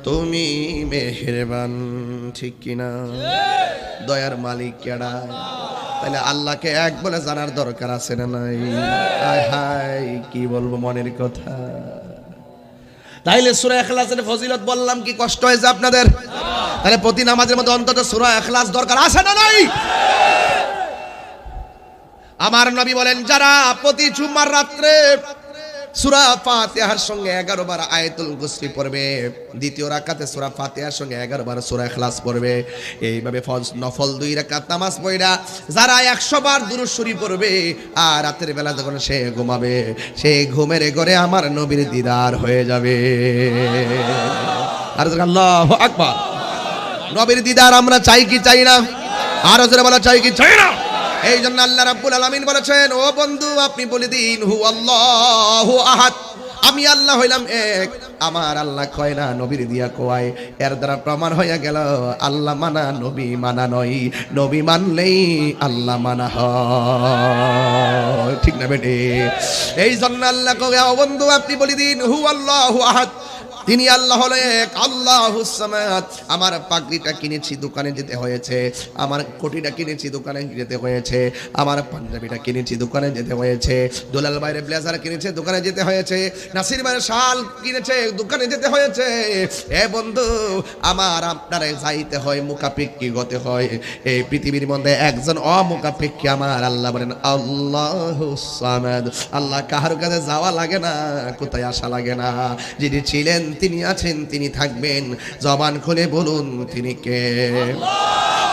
তুমি মেহেরবান। ঠিক কিনা? দয়ার মালিক কেডা? তাহলে আল্লাহকে এক বলে জানার দরকার আছে না নাই? হায় হায় কি বলবো মনের কথা। তাইলে সূরা ইখলাসের ফজিলত বললাম, কি কষ্ট হয়েছে আপনাদের? তাহলে প্রতি নামাজের মধ্যে অন্তত সূরা ইখলাস দরকার আছে না নাই? আমার নবী বলেন, যারা প্রতি জুমার রাত্রে সূরা ফাতিহার সঙ্গে 11 বার আয়াতুল কুরসি পড়বে, দ্বিতীয় রাকাতে সূরা ফাতিহার সঙ্গে 11 বার সূরা ইখলাস পড়বে, এইভাবে নফল 2 রাকাত নামাজ পড়া যারা 100 বার দুরূদ শরীফ পড়বে, আর রাতের বেলা যখন সে ঘুমাবে, সেই ঘুমের ঘরে আমার নবীর দিদার হয়ে যাবে। আর আল্লাহু আকবার। নবীর দিদার আমরা চাই কি চাই না? আর জোরে বলা, চাই কি চাই না? এই জন্য আল্লাহ রাব্বুল আলামিন বলেছেন, ও বন্ধু আপনি বলে দিন হুয়াল্লাহু আহাদ, আমি আল্লাহ হইলাম এক। আমার আল্লাহ কয় না, নবীর দিয়া কয়। এর দ্বারা প্রমাণ হইয়া গেল আল্লাহ মানা নবী মানা নয়, নবী মানলেই আল্লাহ মানা হয়। ঠিক না বেটে? এই জন্য আল্লাহ কয়, ও বন্ধু আপনি বলে দিন হুয়াল্লাহু আহাদ, তিনি আল্লাহ হলো এক, আল্লাহুস সামাদ। আমার পাগড়িটা কিনেছি দোকানে যেতে হয়েছে, আমার কোটিটা কিনেছি দোকানে যেতে হয়েছে, আমার পাঞ্জাবিটা কিনেছি দোকানে যেতে হয়েছে, দুলাল ভাইয়ের ব্লেজার কিনেছে দোকানে যেতে হয়েছে, নাসির ভাইয়ের শাল কিনেছে দোকানে যেতে হয়েছে। এ বন্ধু আমার আপনারে যাইতে হয়, মুখাপেক্ষী হতে হয়। এই পৃথিবীর মধ্যে একজন অমুখাপেক্ষী আমার আল্লাহ বলেন আল্লাহুস সামাদ। আল্লাহ কাহার কাছে যাওয়া লাগে না, কোথায় আসা লাগে না। যিনি ছিলেন, তিনি আছেন, তিনি থাকবেন। জবান খুলে বলুন তিনি কে?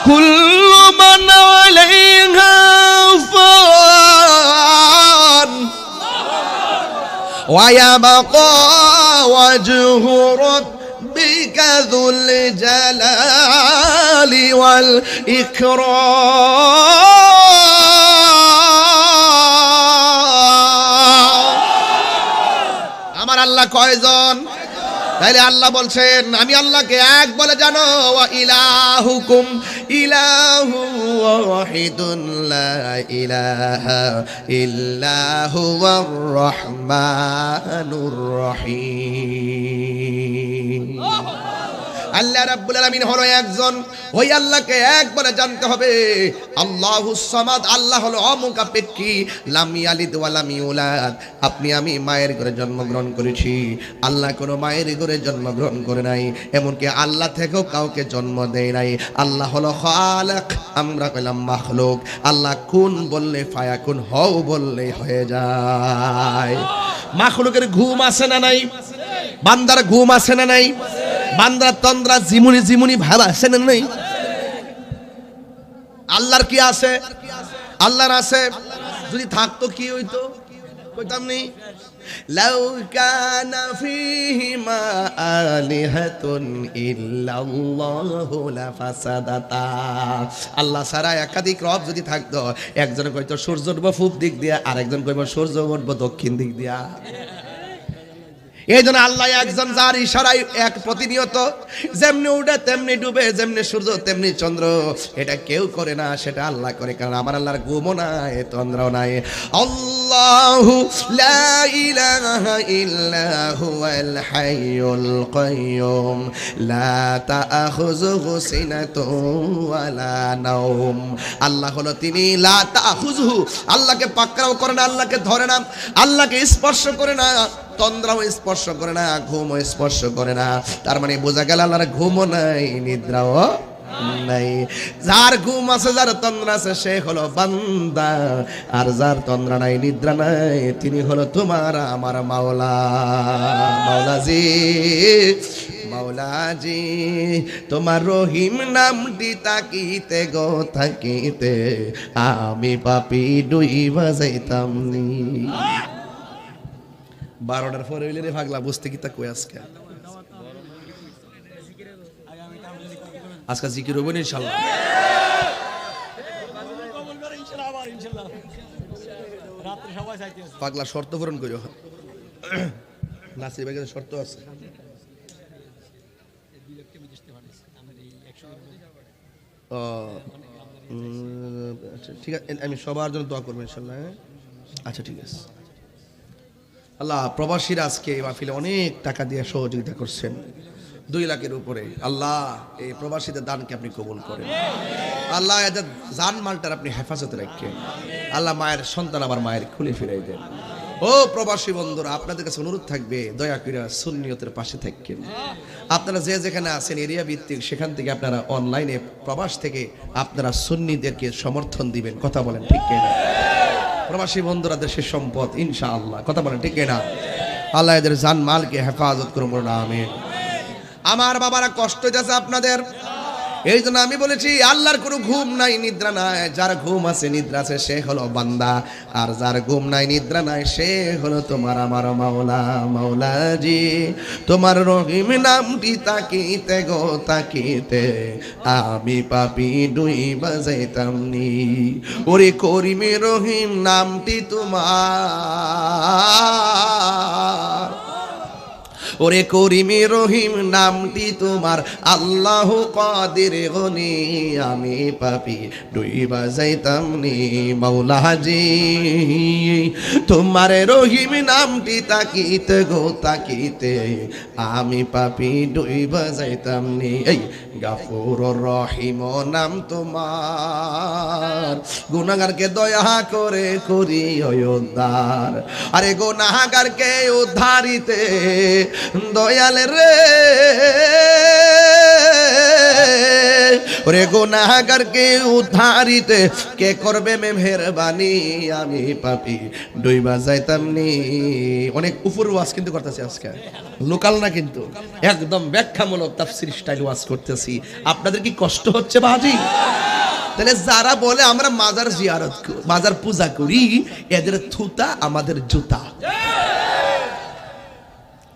কুল্লু মান আলাইহা ফান ওয়া ইয়াবকা ওয়াজহু রাব্বিকা যুল জালালি ওয়াল ইকরাম। আমার আল্লাহ কয়জন? তাইলে আল্লাহ বলছেন আমি আল্লাহকে এক বলে জানো, ওয়া ইলাহুকুম ইলাহু ওয়াহিদুন লা ইলাহা ইল্লা হুয়ার রহমানুর রহিম। আল্লাহ রাব্বুল আলামিন হলো একজন, ওই আল্লাহকে এক বলে জানতে হবে। আল্লাহুস সামাদ, আল্লাহ হলো অমুখাপেক্ষী, লাম ইয়ালিদ ওয়া লাম ইউলাদ। আপনি আমি মায়ের ঘরে জন্মগ্রহণ করেছি, আল্লাহ কোনো মায়ের ঘরে জন্মগ্রহণ করে নাই, এমনকি আল্লাহ থেকেও কাউকে জন্ম দেয় নাই। আল্লাহ হলো খালিক, আমরা কইলাম মাখলুক। আল্লাহ কুন বললে ফায়াকুন, হও বললে হয়ে যায়। মাখলুকের ঘুম আছে না নাই? বান্দার ঘুম আছে না নাই? বান্দা তন্দ্রা জিমুনি জিমুনি ভাব আছে না নাই? আল্লাহর কি আছে? আল্লাহর আছে। যদি থাকতো কি হইতো? কইতাম নি লাউ কানা ফীহিমা আলিহাতুন ইল্লাল্লাহু লাফাসাদাতা। আল্লাহ ছাড়া একাধিক রব যদি থাকতো, একজন কইতো সূর্য উঠবো পূব দিক দিয়া, আরেকজন কইবো সূর্য উঠবো দক্ষিণ দিক দিয়া। এই জন্য আল্লাহ একজন, যার ইশারায় এক প্রতিনিয়ত যেমনি উঠে তেমনি ডুবে, যেমনি সূর্য তেমনি চন্দ্র। এটা কেউ করে না, সেটা আল্লাহ করে। কারণ আমার আল্লাহর ঘুমও নাই, তন্দ্রাও নাই। আল্লাহু লা ইলাহা ইল্লা হুয়াল হাইয়ুল কাইয়ুম লা তাআখুযুহু সিনাতুন ওয়ালা নাওম। আল্লাহ হলো তিনি লা তাআখুযুহু, আল্লাহকে পাকড়াও করে না, আল্লাহকে ধরে না, আল্লাহকে স্পর্শ করে না, তন্দ্রাও স্পর্শ করে না, ঘুমও স্পর্শ করে না। তার মানে বোঝা গেল আল্লাহর ঘুমও নাই, নিদ্রাও নাই। যার ঘুম আছে, যার তন্দ্রা আছে, সে হলো বান্দা। আর যার তন্দ্রা নাই, নিদ্রা নাই, তিনি হলো তোমার আমার মাওলা। মাওলাজি, মাওলাজি, তোমার রহিম নামটি তাকিতে গো থাকিতে আমি পাপি ডুইবা যাইতাম নি। 12টার পরে হইলে রে পাগলা, বুঝতে কি তা কই আজকে? আজকে জিকির হইব না ইনশাআল্লাহ। পাগলা শর্ত পূরণ করিও। নাসির ভাইয়ের শর্ত আছে। ঠিক আছে, আমি সবার জন্য দোয়া করবো ইনশাআল্লাহ। আচ্ছা ঠিক আছে। আল্লাহ প্রবাসীরা আজকে এই মাহফিলে অনেক টাকা দিয়ে সহযোগিতা করছেন, 2 লাখের উপরে। আল্লাহ এই প্রবাসীদের দানকে আপনি কবুল করেন। আল্লাহ এদের জান মালটার আপনি হেফাজতে রাখেন। আল্লাহ মায়ের সন্তান আবার মায়ের খুলে ফিরাই দেন। ও প্রবাসী বন্ধুরা, আপনাদের কাছে অনুরোধ থাকবে, দয়া করে সুন্নিয়তের পাশে থাকেন। আপনারা যে যেখানে আছেন এরিয়া ভিত্তিক, সেখান থেকে আপনারা অনলাইনে প্রবাস থেকে আপনারা সুন্নিদেরকে সমর্থন দিবেন। কথা বলেন ঠিক কিনা? প্রবাসী বন্ধুরা দেশের সম্পদ, ইনশাআল্লাহ। কথা বলেন ঠিক কিনা? আল্লাহ এদের জান মালকে হেফাজত করুন, আমিন। আমার বাবারা কষ্ট হইতেছে আপনাদের, এই জন্য আমি বলেছি আল্লাহর কোনো ঘুম নাই, নিদ্রা নাই। যার ঘুম আছে, নিদ্রা আছে, সে হলো বান্দা। আর যার ঘুম নাই, নিদ্রা নাই, সে হলো তোমার আমার মাওলা। মাওলাজি, তোমার রহিম নামটি তাকিতে গো তাকিতে আমি পাপি ডুইবা যাইতাম নি। ওরে করিমে রহিম নামটি তোমার, ওরে করিমি রহিম নামটি তোমার, আল্লাহ কাদির গনি আমি পাপি ডুইবা যাইতাম নি। মাওলাজি, তোমার রহিম নামটি তাকিতে গো তাকিতে আমি পাপি ডুইবা যাইতাম নি। এই গাফুরুর রহিম নাম তোমার, গুনাহগারকে দয়া করে করি উদ্ধার। আরে গুনাহগারকে উদ্ধারিতে দয়াল রে, ওরে গুনাহগারকে উদ্ধারিতে কে করবে মেহেরবানি আমি পাপি ডুইবা যাইতাম নি। অনেক উপর ওয়াজ কিন্তু করতেছি আজকে, লোকাল না কিন্তু, একদম ব্যাখ্যামূলক তাফসীর স্টাইল ওয়াজ করতেছি। আপনাদের কি কষ্ট হচ্ছে বাজি? তাহলে যারা বলে আমরা মাজার জিয়ারত করি, মাজার পূজা করি, এদের থুতা আমাদের জুতা।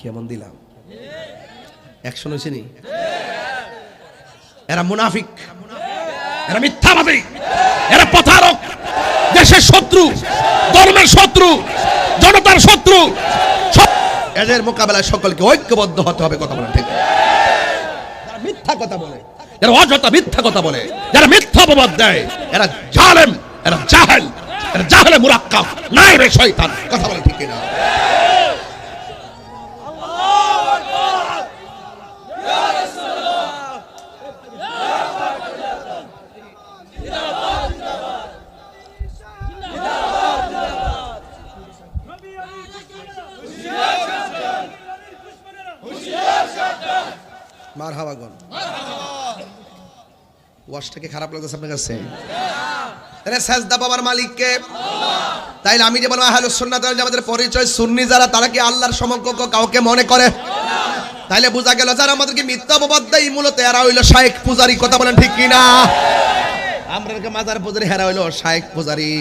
কেমন দিলাম? অ্যাকশন হয়েছে নি? এরা মুনাফিক, এরা মিথ্যাবাদী, এরা প্রতারক, দেশের শত্রু, ধর্মের শত্রু, জনতার শত্রু। এদের মোকাবেলায় সকলকে ঐক্যবদ্ধ হতে হবে। কথা বলেন ঠিক? যারা মিথ্যা কথা বলে, যারা অযথা মিথ্যা কথা বলে, যারা মিথ্যা অপবাদ দেয়, এরা জালেম, এরা জাহেল, এরা জাহেলে মুরাক্কাব, নাইবে শয়তান। কথা বলেন ঠিক কিনা? মারহাবাগন। ওয়াজটাকে খারাপ লাগতেছে আপনার কাছে? তাহলে সাজদা পাওয়ার মালিক কে? তাইলে আমি যে বলবো আহলুস সুন্নাত ওয়াল জামাতের পরিচয় সুন্নি যারা, তারা কি আল্লাহর সমকক্ষ কাউকে মনে করে? তাইলে বোঝা গেল যারা আমাদেরকে মিথ্যা অপবাদ দেয় মূলত এরা হইল শায়েখ পূজারি। কথা বলেন ঠিক কিনা? আমরা মাজার পূজারি, হেরা হইল শায়েখ পূজারি।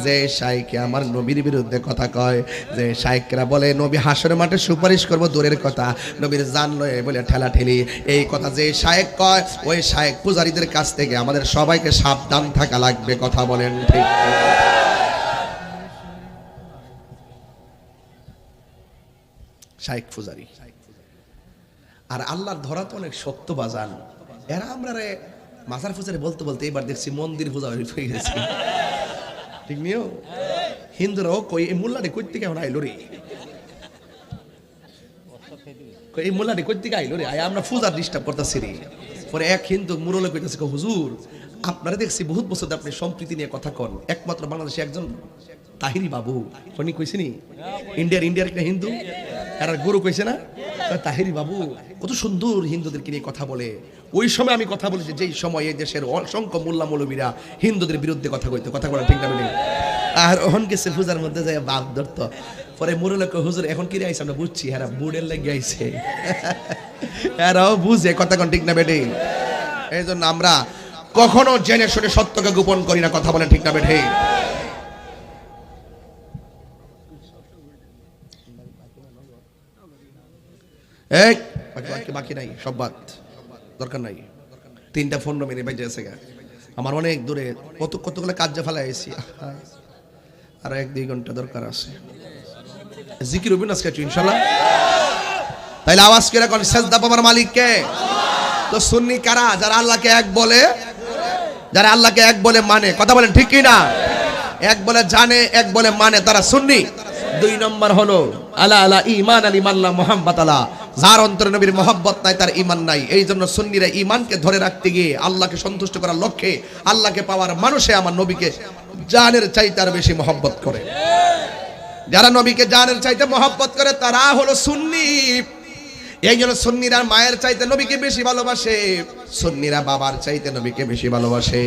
যে শাইখে আমার নবীর বিরুদ্ধে কথা কয়, যে শাইখরা বলে নবী হাসরের মাঠে সুপারিশ করব, দূরের কথা নবীর জান লয়ে বলে ঠেলা ঠেলি, এই কথা যে শাইখ কয়, ওই শাইখ পূজারীদের কাছ থেকে আমাদের সবাইকে সাবধান থাকা লাগবে। কথা বলেন ঠিক? শাইখ পূজারি আর আল্লাহর ধরা তো অনেক শক্ত বাজান। এরা আমরা মাজার পূজারি বলতে বলতে এবার দেখছি মন্দির পূজা হয়ে গেছে। ঠিক নিও? হিন্দুরাও কই এই মোল্লাটি কই থেকে আইলো রে, এই মোল্লাটি কই থেকে আইলো রে, আমরা পূজার ডিস্টার্ব করতেছি রে। পরে এক হিন্দু মুরলে কইতেছে, হুজুর আপনারা দেখছি বহুত বছর আপনি সম্প্রীতি নিয়ে কথা কন, একমাত্র বাংলাদেশে একজন তাহিরি বাবু উনি কইছে নি, ইন্ডিয়ার একটা হিন্দু, আর গুরু কইছে না তাহিরি বাবু কত সুন্দর হিন্দুদেরকে নিয়ে কথা বলে। ওই সময় আমি কথা বলেছি যেই সময় এই দেশের অসংখ্য মোল্লা মৌলবীরা হিন্দুদের বিরুদ্ধে কথা কইতো। কথা বলা ঠিক না বলি? আর ওহন গেছে পূজার মধ্যে যায় বাপ ধরত। পরে মুরুল হুজুর এখন কি আইছে আমরা বুঝছি, হ্যাঁ বুড়ের লেগে আইছে, এরাও বুঝে। কথা কোন ঠিক না বেটে? এই জন্য আমরা কখনো জেনে শুনে সত্যকে গোপন করি না। কথা বলেন ঠিক না বেটে? এক বাকি নাই, সব বাদ, দরকার নাই। 3টা 15 মিনিট বেজে গেছে, আমার অনেক দূরে কতগুলো কাজ ফেলা আইছি, আর 1-2 ঘন্টা দরকার আছে। জিকির হইবে না আজকে ইনশাআল্লাহ? তাইলে আওয়াজ করে কোন সাজদা পাওয়ার মালিক কে? তো সুন্নি কারা? যারা আল্লাহকে এক বলে, যারা আল্লাহকে এক বলে মানে। কথা বলেন ঠিক কি না? এক বলে জানে, এক বলে মানে, তারা সুন্নি। 2 নম্বর হলো আলা আলা ঈমান আলী মাল্লা মুহাম্মদ আলা, যার অন্তরে নবীর মহব্বত নাই তার ঈমান নাই। এই জন্য সুন্নিরা ঈমানকে ধরে রাখতে গিয়ে আল্লাহকে সন্তুষ্ট করার লক্ষ্যে, আল্লাহকে পাওয়ার মানুষে আমার নবীকে জানের চাইতে আর বেশি মহব্বত করে। যারা নবীকে জানের চাইতে মহব্বত করে তারা হলো সুন্নি। এই জন্য সুন্নিরা মায়ের চাইতে নবীকে বেশি ভালোবাসে, সুন্নিরা বাবার চাইতে নবীকে বেশি ভালোবাসে,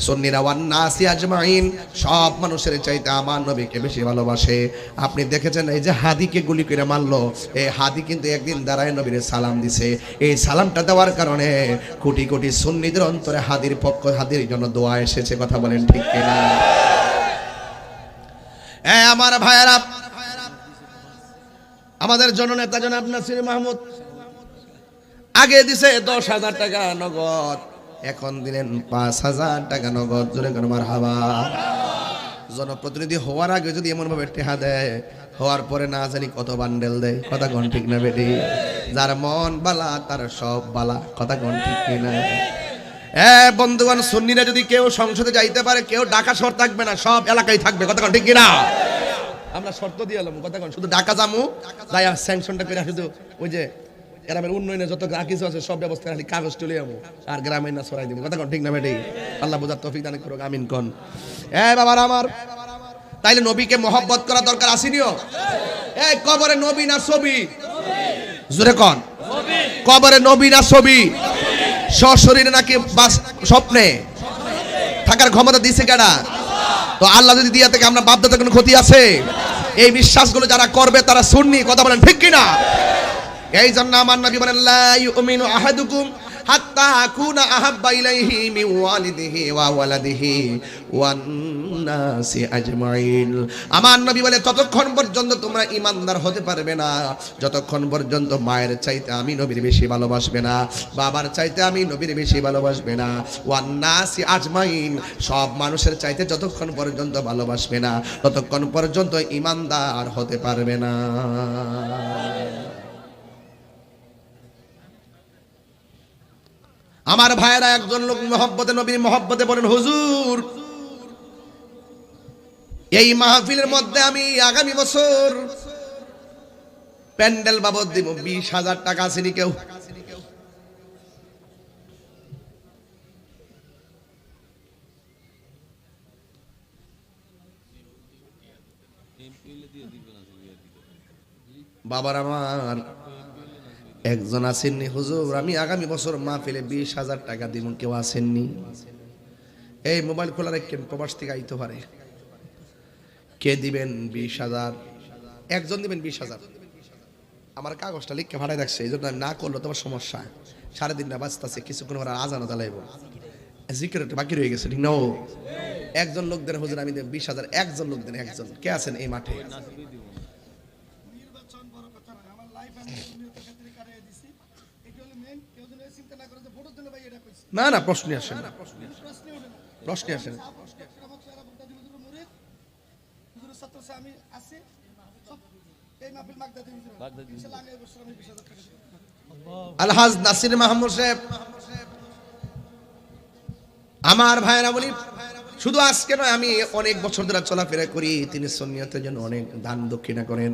সুন্নিরা ওয়ান নাসি আজমাইন, সব মানুষের চাইতে আমার নবীকে বেশি ভালোবাসে। আপনি দেখেছেন এই যে হাদিকে গুলি করে মারলো, এই হাদি কিন্তু একদিন দাঁড়ায় নবীর সালাম দিছে। এই সালামটা দেওয়ার কারণে কোটি কোটি সুন্নিদের অন্তরে হাদির পক্ষ, হাদির জন্য দোয়া এসেছে। কথা বলেন ঠিক কিনা? আমার ভাইয়েরা, আমাদের জননেতা জনাব নাসির মাহমুদ আগে দিছে 10,000 টাকা নগদ, এখন দিলেন 5,000 টাকা নগদ। জোরে কোন মারহাবা। জনপ্রতিনিধি হওয়ার আগে যদি এমন ভাবে টেহা দেয়, হওয়ার পরে না জানি কত বান্ডেল দেয়। কথা কোন ঠিক না বেটি? যার মন বালা তার সব বালা। কথা কোন ঠিক কিনা? বন্ধুগণ, সুন্নিরা যদি কেউ সংসদে যাইতে পারে, কেউ ঢাকা শহর থাকবে না, সব এলাকায় থাকবে। কথা কোন ঠিক কিনা? আমরা শর্ত দিয়ে এলাম, কথা কোন, শুধু ঢাকা যামু, যাই স্যাংশনটা করে শুধু ওই যে গ্রামের উন্নয়নে যত কিছু আছে সব ব্যবস্থা খালি কাগজ তুলে আমু, আর গ্রামের না সরাই দিব। কথা কোন ঠিক না বেটি? আল্লাহ বুঝার তৌফিক দান করুক, আমিন কোন। বাবার আমার, তাইলে নবীকে মহব্বত করা দরকার আসেনিও? কবরে নবী না ছবি? জোরে কোন, কবরে নবী না ছবি? সশরীরে নাকি স্বপ্নে থাকার ক্ষমতা দিছে কেডা? তো আল্লাহ যদি দিয়া থেকে আমরা বাপ দাদার কোনো ক্ষতি আছে? এই বিশ্বাসগুলো যারা করবে তারা সুন্নি। কথা বলেন ঠিক কিনা? এই জন্য আমার নবী বলেন লা ইউমিনু আহাদুকুম হাত্তা আকুনা আহাব্বা ইলাইহি মিন ওয়ালিদিহি ওয়া ওয়ালাদিহি ওয়ান নাসি আজমাইন। আমার নবী বলে ততক্ষণ পর্যন্ত তোমরা ঈমানদার হতে পারবে না যতক্ষণ পর্যন্ত মায়ের চাইতে আমি নবীর বেশি ভালোবাসবে না, বাবার চাইতে আমি নবীর বেশি ভালোবাসবে না, ওয়ান নাসি আজমাইন সব মানুষের চাইতে যতক্ষণ পর্যন্ত ভালোবাসবে না ততক্ষণ পর্যন্ত ঈমানদার হতে পারবে না। আমার ভাইয়েরা, একজন লোক মহব্বতে নবীর মহব্বতে বলেন, হুজুর এই মাহফিলের মধ্যে আমি আগামী বছর প্যান্ডেল বাবদ দিব 20,000 টাকা। আসেনি কেউ? বাবার আমার একজন আসেননি, হুজুর আমি আগামী বছর মাহফিলে 20,000 টাকা দিব। কেউ আসেননি? এই মোবাইল খোলা রাখেন, প্রবাস থেকে আইতে পারে। কে দিবেন 20,000? একজন দিবেন 20,000। আমার কাগজটা লিখে ভাড়ায় রাখছে, এই জন্য আমি না করলে তোমার সমস্যা। 3:30 বাজতেছে, কিছুক্ষণ পর আজান চালাইব, জিকির বাকি রয়ে গেছে, ঠিক না? ও একজন লোক দেন হুজুর আমি দেব 20,000। একজন লোক দেন, একজন। কে আছেন এই মাঠে? না না, প্রশ্নই আসে না, প্রশ্নই আসে না। আলহাজ নাসির মাহমুদ সাহেব, আমার ভাইরা বলি, শুধু আজকে নয়, আমি অনেক বছর ধরে চলাফেরা করি। তিনি সুন্নিয়তের জন্য অনেক দান দক্ষিণা করেন,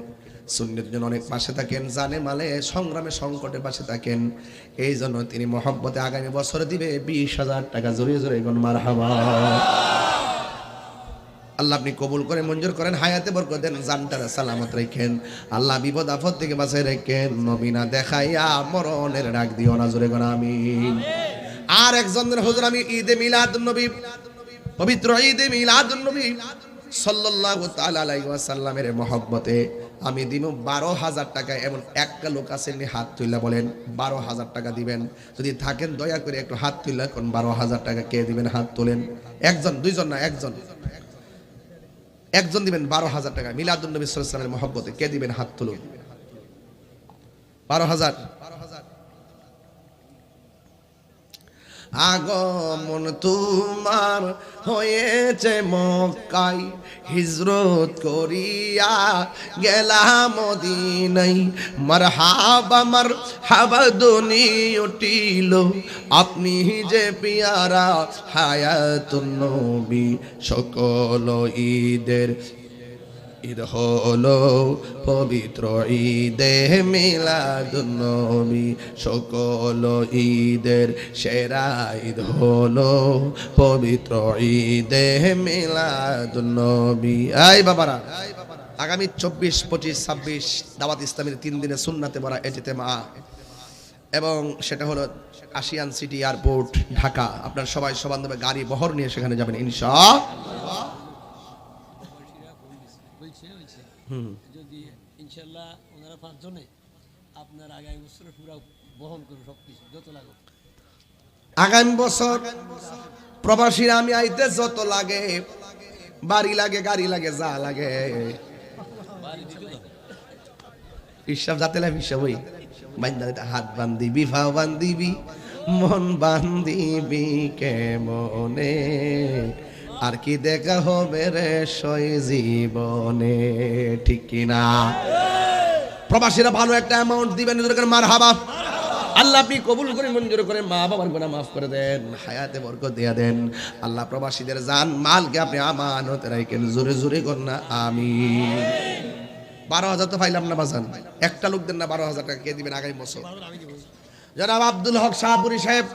সুন্নিয়তের জন্য অনেক পাশে থাকেন, জানে মালে সংগ্রামে সংকটে পাশে থাকেন। এই জন্য তিনি মহব্বতে আগামী বছরে দিবে 20,000 টাকা। জোরে জোরে বলুন মারহাবা। আল্লাহ আপনি কবুল করে মঞ্জুর করেন, হায়াতে বরকত দেন, জানটারে সালামত রাখেন, আল্লাহ বিপদ আপদ থেকে বাঁচাই রাখেন, নবীনা দেখাইয়া মরণের ডাক দিও না। জোরে কোন আমিন। আর একজন হুজুর আমি ঈদে মিলাদুন নবী, পবিত্র ঈদে মিলাদুন নবী সাল্লাল্লাহু তাআলা আলাইহি ওয়াসাল্লামের মহব্বতে আমি দিব 12,000 টাকা। এমন একটা লোক আছেন হাত তুইলা বলেন 12,000 টাকা দিবেন? যদি থাকেন দয়া করে একটু হাত তুইলা কোন 12,000 টাকা কে দিবেন? হাত তোলেন। একজন, দুইজন না, একজন। একজন দিবেন 12,000 টাকা মিলাদুন নবী সাল্লাল্লাহু আলাইহি ওয়াসাল্লামের মহব্বতে। কে দিবেন? হাত তুলুন। 12,000। আগমন তোমার হয়েছে মক্কায়, হিজরত করিয়া গেলাম মদিনায়। মারহাবা মারহাবা ধ্বনি উঠিল, আপনি যে পিয়ারা হায়াতুন নবী। সকল ঈদের ঈদ হলো পবিত্র ঈদে মিলাদুন নবী, সকল ঈদের সেরা ঈদ হলো পবিত্র ঈদে মিলাদুন নবী। এই বাবারা, আগামী 24, 25, 26 দাওয়াত ইসলামের 3 দিনের সুন্নাতে ভরা ইজতেমা, এবং সেটা হলো আশিয়ান সিটি এয়ারপোর্ট ঢাকা। আপনারা সবাই সবান্ধবে গাড়ি বহর নিয়ে সেখানে যাবেন ইনশাআল্লাহ।
যদি ইনশাআল্লাহ ওনারা 5 জনে আপনার আগামী বছর পুরো বহন করুন সবকিছু যত লাগে।
আগামী বছর প্রবাসীরা আমি আইতে যত লাগে, বাড়ি লাগে, গাড়ি লাগে, যা লাগে, হিসাব যাতে লাগে হিসাব হই বান্ধা, হাত বান্ধিবি, ভাও বান্ধিবি, মন বান্ধিবি কেমনে, আর কি দেখা হবে রে সই জীবনে, ঠিক কিনা? প্রবাসীরা ভালো একটা অ্যামাউন্ট দিবেন, মারহাবা। আল্লাহ আপনি কবুল করে মঞ্জুর করে, মা বাবার গুনাহ মাফ করে দেন, হায়াতে বরকত দিয়ে দেন। আল্লাহ প্রবাসীদের জান মালকে আপনি আমানতে রাখেন। জোরে জোরে কর না আমিন। 12,000 তো পাইলাম না বাজান, একটা লোক দেন না 12,000 টাকা। কে দিবেন আগামী বছর? জনাব আব্দুল হক শাহপুরী সাহেব,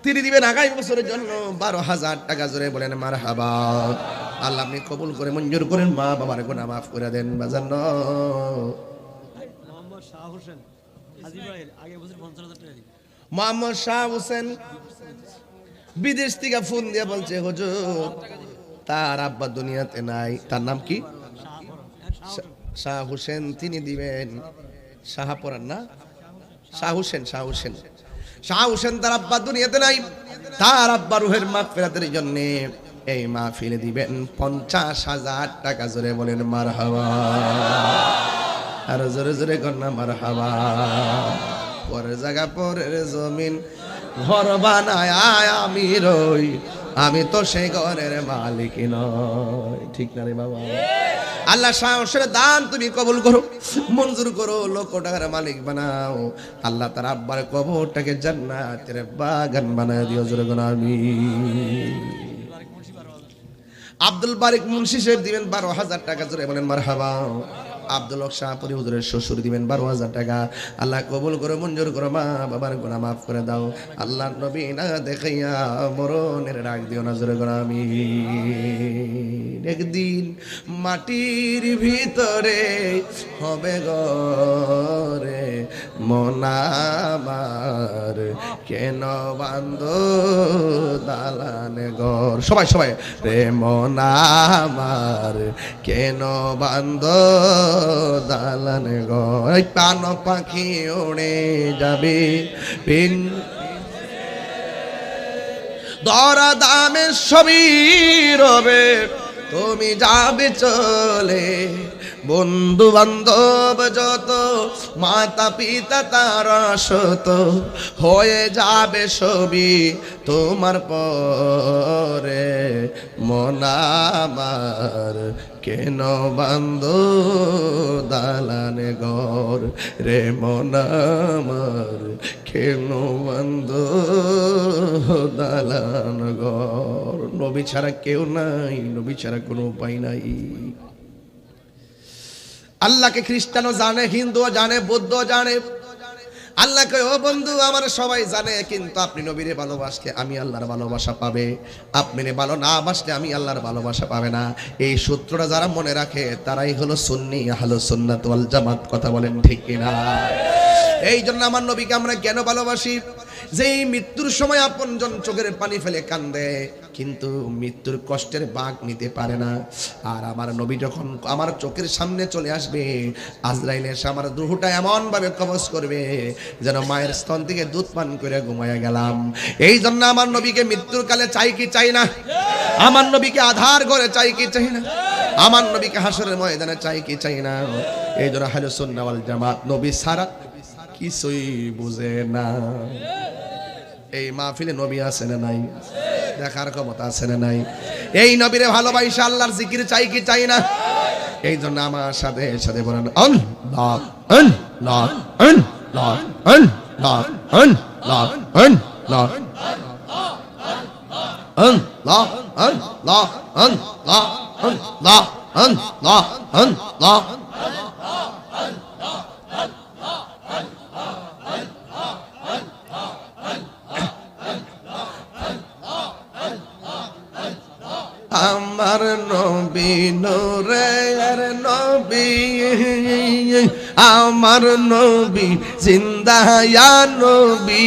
তিনি দিবেন আগামী বছরের জন্য 12,000 টাকা। জোরে বলেন মারহাবা। আল্লাহ আপনি কবুল করে মঞ্জুর করেন, মা বাবার গুনাহ মাফ করে দেন বাজান।
মোহাম্মদ শাহ হোসেন হাজী ভাইয়ের আগে বছর 50,000 টাকা দিবেন।
মোহাম্মদ শাহ হোসেন বিদেশ থেকে ফোন দিয়ে বলছে, হুজুর তার আব্বা দুনিয়াতে নাই। তার নাম কি? শাহ হোসেন। তিনি দিবেন শাহপুরান না, শাহ হোসেন, শাহ হোসেন। শাহ হোসেন তার আব্বা দুনিয়াতে নাই, তার আব্বা রুহের মাগফিরাতের জন্য এই মাহফিলে দিবেন 50,000 টাকা। জোরে বলেন মারহাবা, আর জোরে জোরে কন্যা মারহাবা। পরের জায়গা পরের জমিন ঘর বানায় আমি রই, আমি তো সেই ঘরের মালিক নয়। ঠিক না রে বাবা? আল্লাহ সাহসের দান তুমি কবুল করো, মঞ্জুর করো, লক্ষ টাকার মালিক বানাও। আল্লাহ তার আব্বার কবরটাকে জান্নাতের বাগান বানায় দিও। জোরে বলো আমিন। আব্দুল বারিক মুন্সি সাহেব দিবেন 12,000 টাকা। জোরে বলেন মারহাবা। আব্দুল হক শাহপুরি হুজুরের শ্বশুর দিবেন 12,000 টাকা। আল্লাহ কবুল করে মঞ্জুর করো, মা বাবার গুনাহ মাফ করে দাও। আল্লাহ নবী না দেখাইয়া মরণের ডাক দিও না। জোরে বলো আমিন। একদিন মাটির ভিতরে হবে ঘরে মন আমার, কেন বান্ধ দালান ঘর। সবাই সবাই রে মন আমার, কেন বান্ধ দালান ঘর। পান পাখি উড়ে যাবে পিন দরা দামে সবই রবে, তুমি যাবে চলে। বন্ধু বান্ধব যত, মাতা পিতা তারা শত, হয়ে যাবে সবই তোমার পরে। মন আমার, কেন বান্ধ দালান ঘর রে মন আমার, কেন বান্ধ দালান ঘর। নবী ছাড়া কেউ নাই, নবী ছাড়া কোনো উপায় নাই। আল্লাহকে খ্রিস্টানও জানে, হিন্দুও জানে, বৌদ্ধও জানে। আল্লাহকে ও বন্ধু আমার সবাই জানে, কিন্তু আপনি নবীরে ভালোবাসলে আমি আল্লাহর ভালোবাসা পাবে, আপনি ভালো না বাসলে আমি আল্লাহর ভালোবাসা পাবে না। এই সূত্রটা যারা মনে রাখে তারাই হলো সুন্নি আহলুস সুন্নাত ওয়াল জামাত। কথা বলেন ঠিক কিনা? এই জন্য আমার নবীকে আমরা কেন ভালোবাসি? যে মৃত্যুর সময় আপনজন চোখের পানি ফেলে কান্দে, কিন্তু মৃত্যুর কষ্টের ভাগ নিতে পারে না। আর আমার নবী যখন আমার চোখের সামনে চলে আসবে, আজরাইল এসে আমার রূহটা এমন ভাবে কবজ করবে যেন মায়ের স্তন থেকে দুধ পান করে ঘুমায়া গেলাম। এই জন্য আমার নবীকে মৃত্যুর কালে চাই কি চাই না? আমার নবীকে আধার ঘরে চাই কি চাই না? আমার নবীকে হাসরের ময়দানে চাই কি চাই না? এই জন্য আহলুস সুন্নাহ ওয়াল জামাত নবী ছাড়া কিছুই বুঝে না। এই মাহফিলে নবী আছে না নাই? দেখার ক্ষমতা আছে না নাই? এই নবীরে ভালোবাসা আল্লাহর জিকির চাই কি চাই না? এই জন্য আমার সাথে সাথে বলেন আল্লাহ আল্লাহ আল্লাহ আল্লাহ আল্লাহ আল্লাহ আল্লাহ আল্লাহ আল্লাহ আল্লাহ আল্লাহ আল্লাহ। আমার নবী নূরের নবী, আমার নবী জিন্দা ইয়া নবী,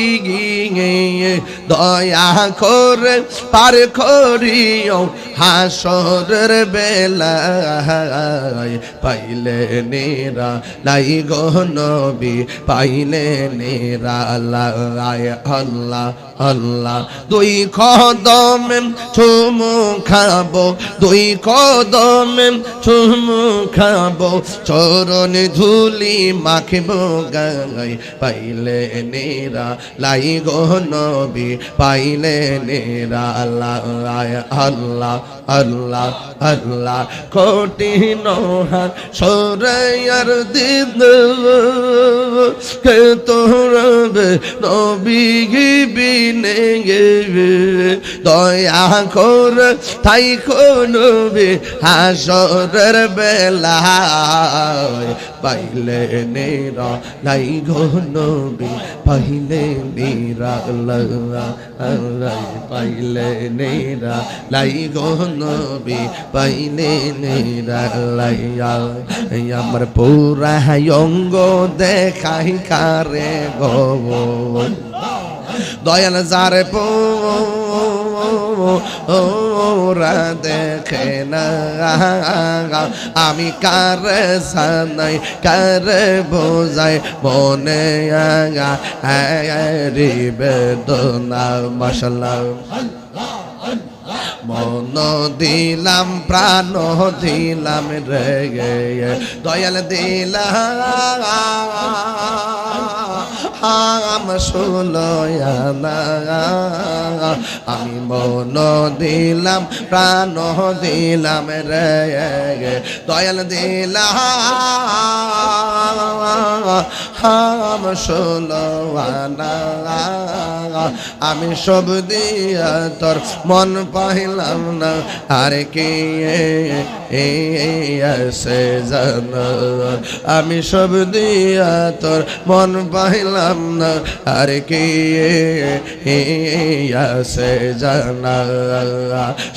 দয়া করে পার করিও হাসরের বেলায়। পাইলে নেরা লাই গো নবী, পাইলে নেরা লাই। আল্লাহ আল্লাহ দুই কদমে চুমু খাবো, দুই কদমে চুমু খাবো, চরণ ধুলি মাখবো গায়। পাইলে নেরা লাই গো নবী, পাইলে নেরা লাই। আল্লাহ আল্লাহ আল্লাহ কোটি নহার সরাইয়ার দিন কে তোরবে নবী বিনে দয়া কর তাই নবী হাসরের বেলায়। পাইলে নেরা লাই গো নবী, পাইলে নেরা লাই, পাইলে নেরা লাই গো নবী, পাইলে নেরা লাই। আমার পুরা অঙ্গ দেখাই কারে গো দয়াল যারে ওরা দেখে না আমি কার জানাই কার বোঝাই মনে বেদনা মাশাআল্লাহ মন দিলাম প্রাণ দিলাম রে দয়াল দিলাম ষোলয়ানা আমি মন দিলাম প্রাণ দিলাম রে দয়াল দিলাম ষোলয়ানা আমি সব দিয়া তোর মন পাইলাম না আর কে আছে জানা আমি সব দিয়া তোর মন পাইলাম না আর কে আছে জানা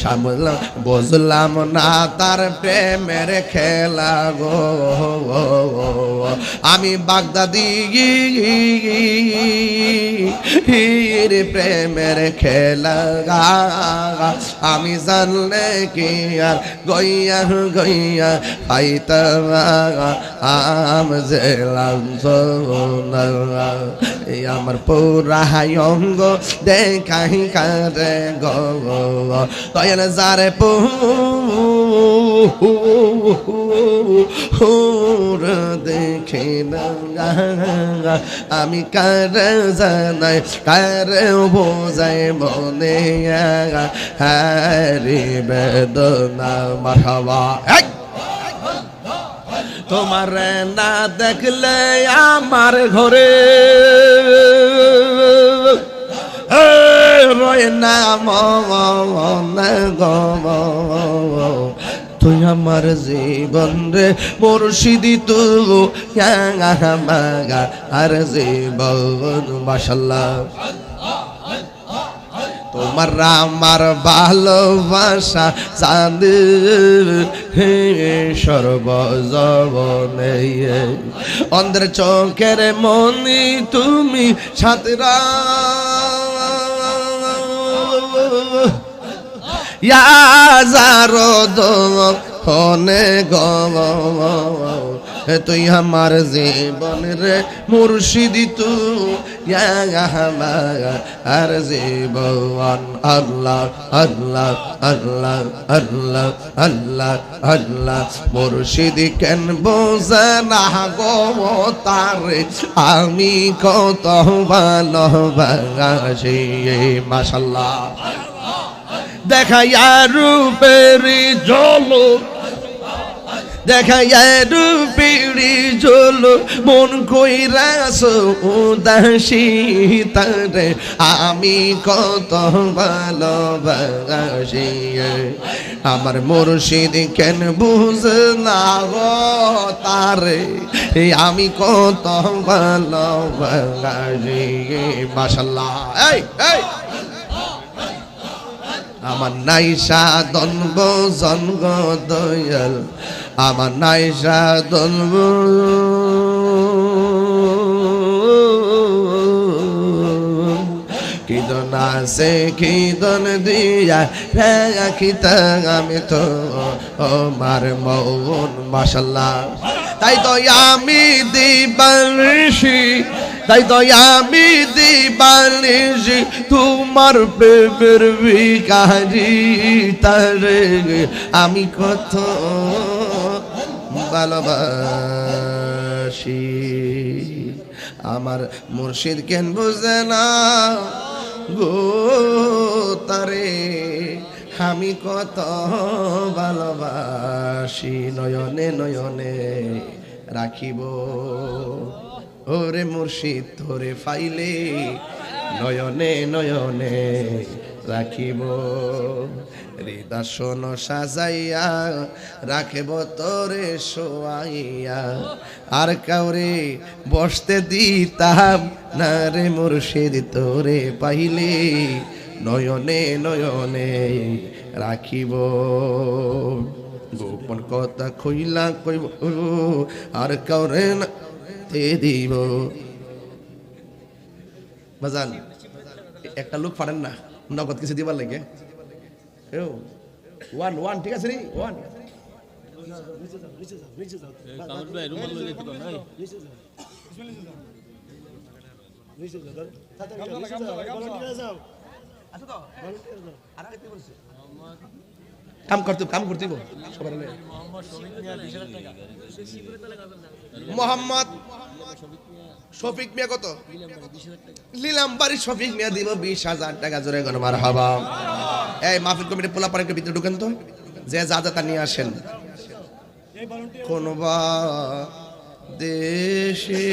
সামলাম বুঝলাম না তার প্রেমের খেলা গো আমি বাগদাদি প্রেমের খেলা আমি জানলে কি আর গইয়া গইয়া পাইতাম আম জেলাম আমার পুরা অঙ্গ দেখাই কারে গয়াল যারে দেখে না আমি কার জানাই কার বোঝাই মনে হারি বেদনা মারহাবা তোমার না দেখলে আমার ঘরে রয় না মন গো তুই আমার জীবন রে মুর্শিদি তু আর জীবন মাশাআল্লাহ তোমার আমার ভালোবাসা জানি সর্বজবনে অন্ধের চোখের মনি তুমি ছাত্রা ইয়াজারো দনে গো তুই আমার জীবন রে মুর্শিদি তুই আর জীবন আল্লাহ আল্লাহ আল্লাহ আল্লাহ আল্লাহ আল্লাহ মুর্শিদি কেন বোঝে না গো তারে আমি কত ভালোবাসি মাশাআল্লাহ দেখাইয়া রূপেরি ঝলক দেখাইয়া রূপেরি ঝলক মন কইরাছ উদাসী তারে আমি কত ভালোবাসি আমার মুর্শিদ কেন বুঝে না গো তারে আমি কত ভালোবাসি মাশাআল্লাহ এই এই আমার নাইসা দনব জন্ম দয়াল আমার নাইসা দনব কিদন আছে কিদন দিয়া রাখিতা আমি তো আমার মন মাশাআল্লাহ তাই তো আমি দিবানিশি তাই তো আমি দিবানিশি তোমার প্রেমের ভিখারি তারে আমি কত ভালোবাসি আমার মুর্শিদ কেন বুঝে না গো তারে আমি কত ভালোবাসি নয়নে নয়নে রাখিব ওরে মুর্শিদ তোরে ফাইলে নয়নে নয়নে রাখিব হৃদয় সাজাইয়া রাখিব তোরে শোয়াইয়া আর কাউরে বসতে দিতাম না রে মুর্শিদ তোরে পাইলে নয়নে নয়নে রাখিব গোপন কথা কইলা কইব আর কাউরে না দিব বাজান একটা লোক পারেন না নগদ কিছু দিবার লাগে ওয়ান ওয়ান ঠিক আছে নি ওয়ান কাম করতে সবার আগে। মোহাম্মদ শফিক মিয়া কত নিলাম বাড়ি শফিক মিয়া দিব 20,000 টাকা জোরে গণ মারহাবা। এই মাহফিল কমিটির পোলা পারে ভিতরে ঢুকেন তো, যে যা যা তা নিয়ে আসেন। কোনবা দেশে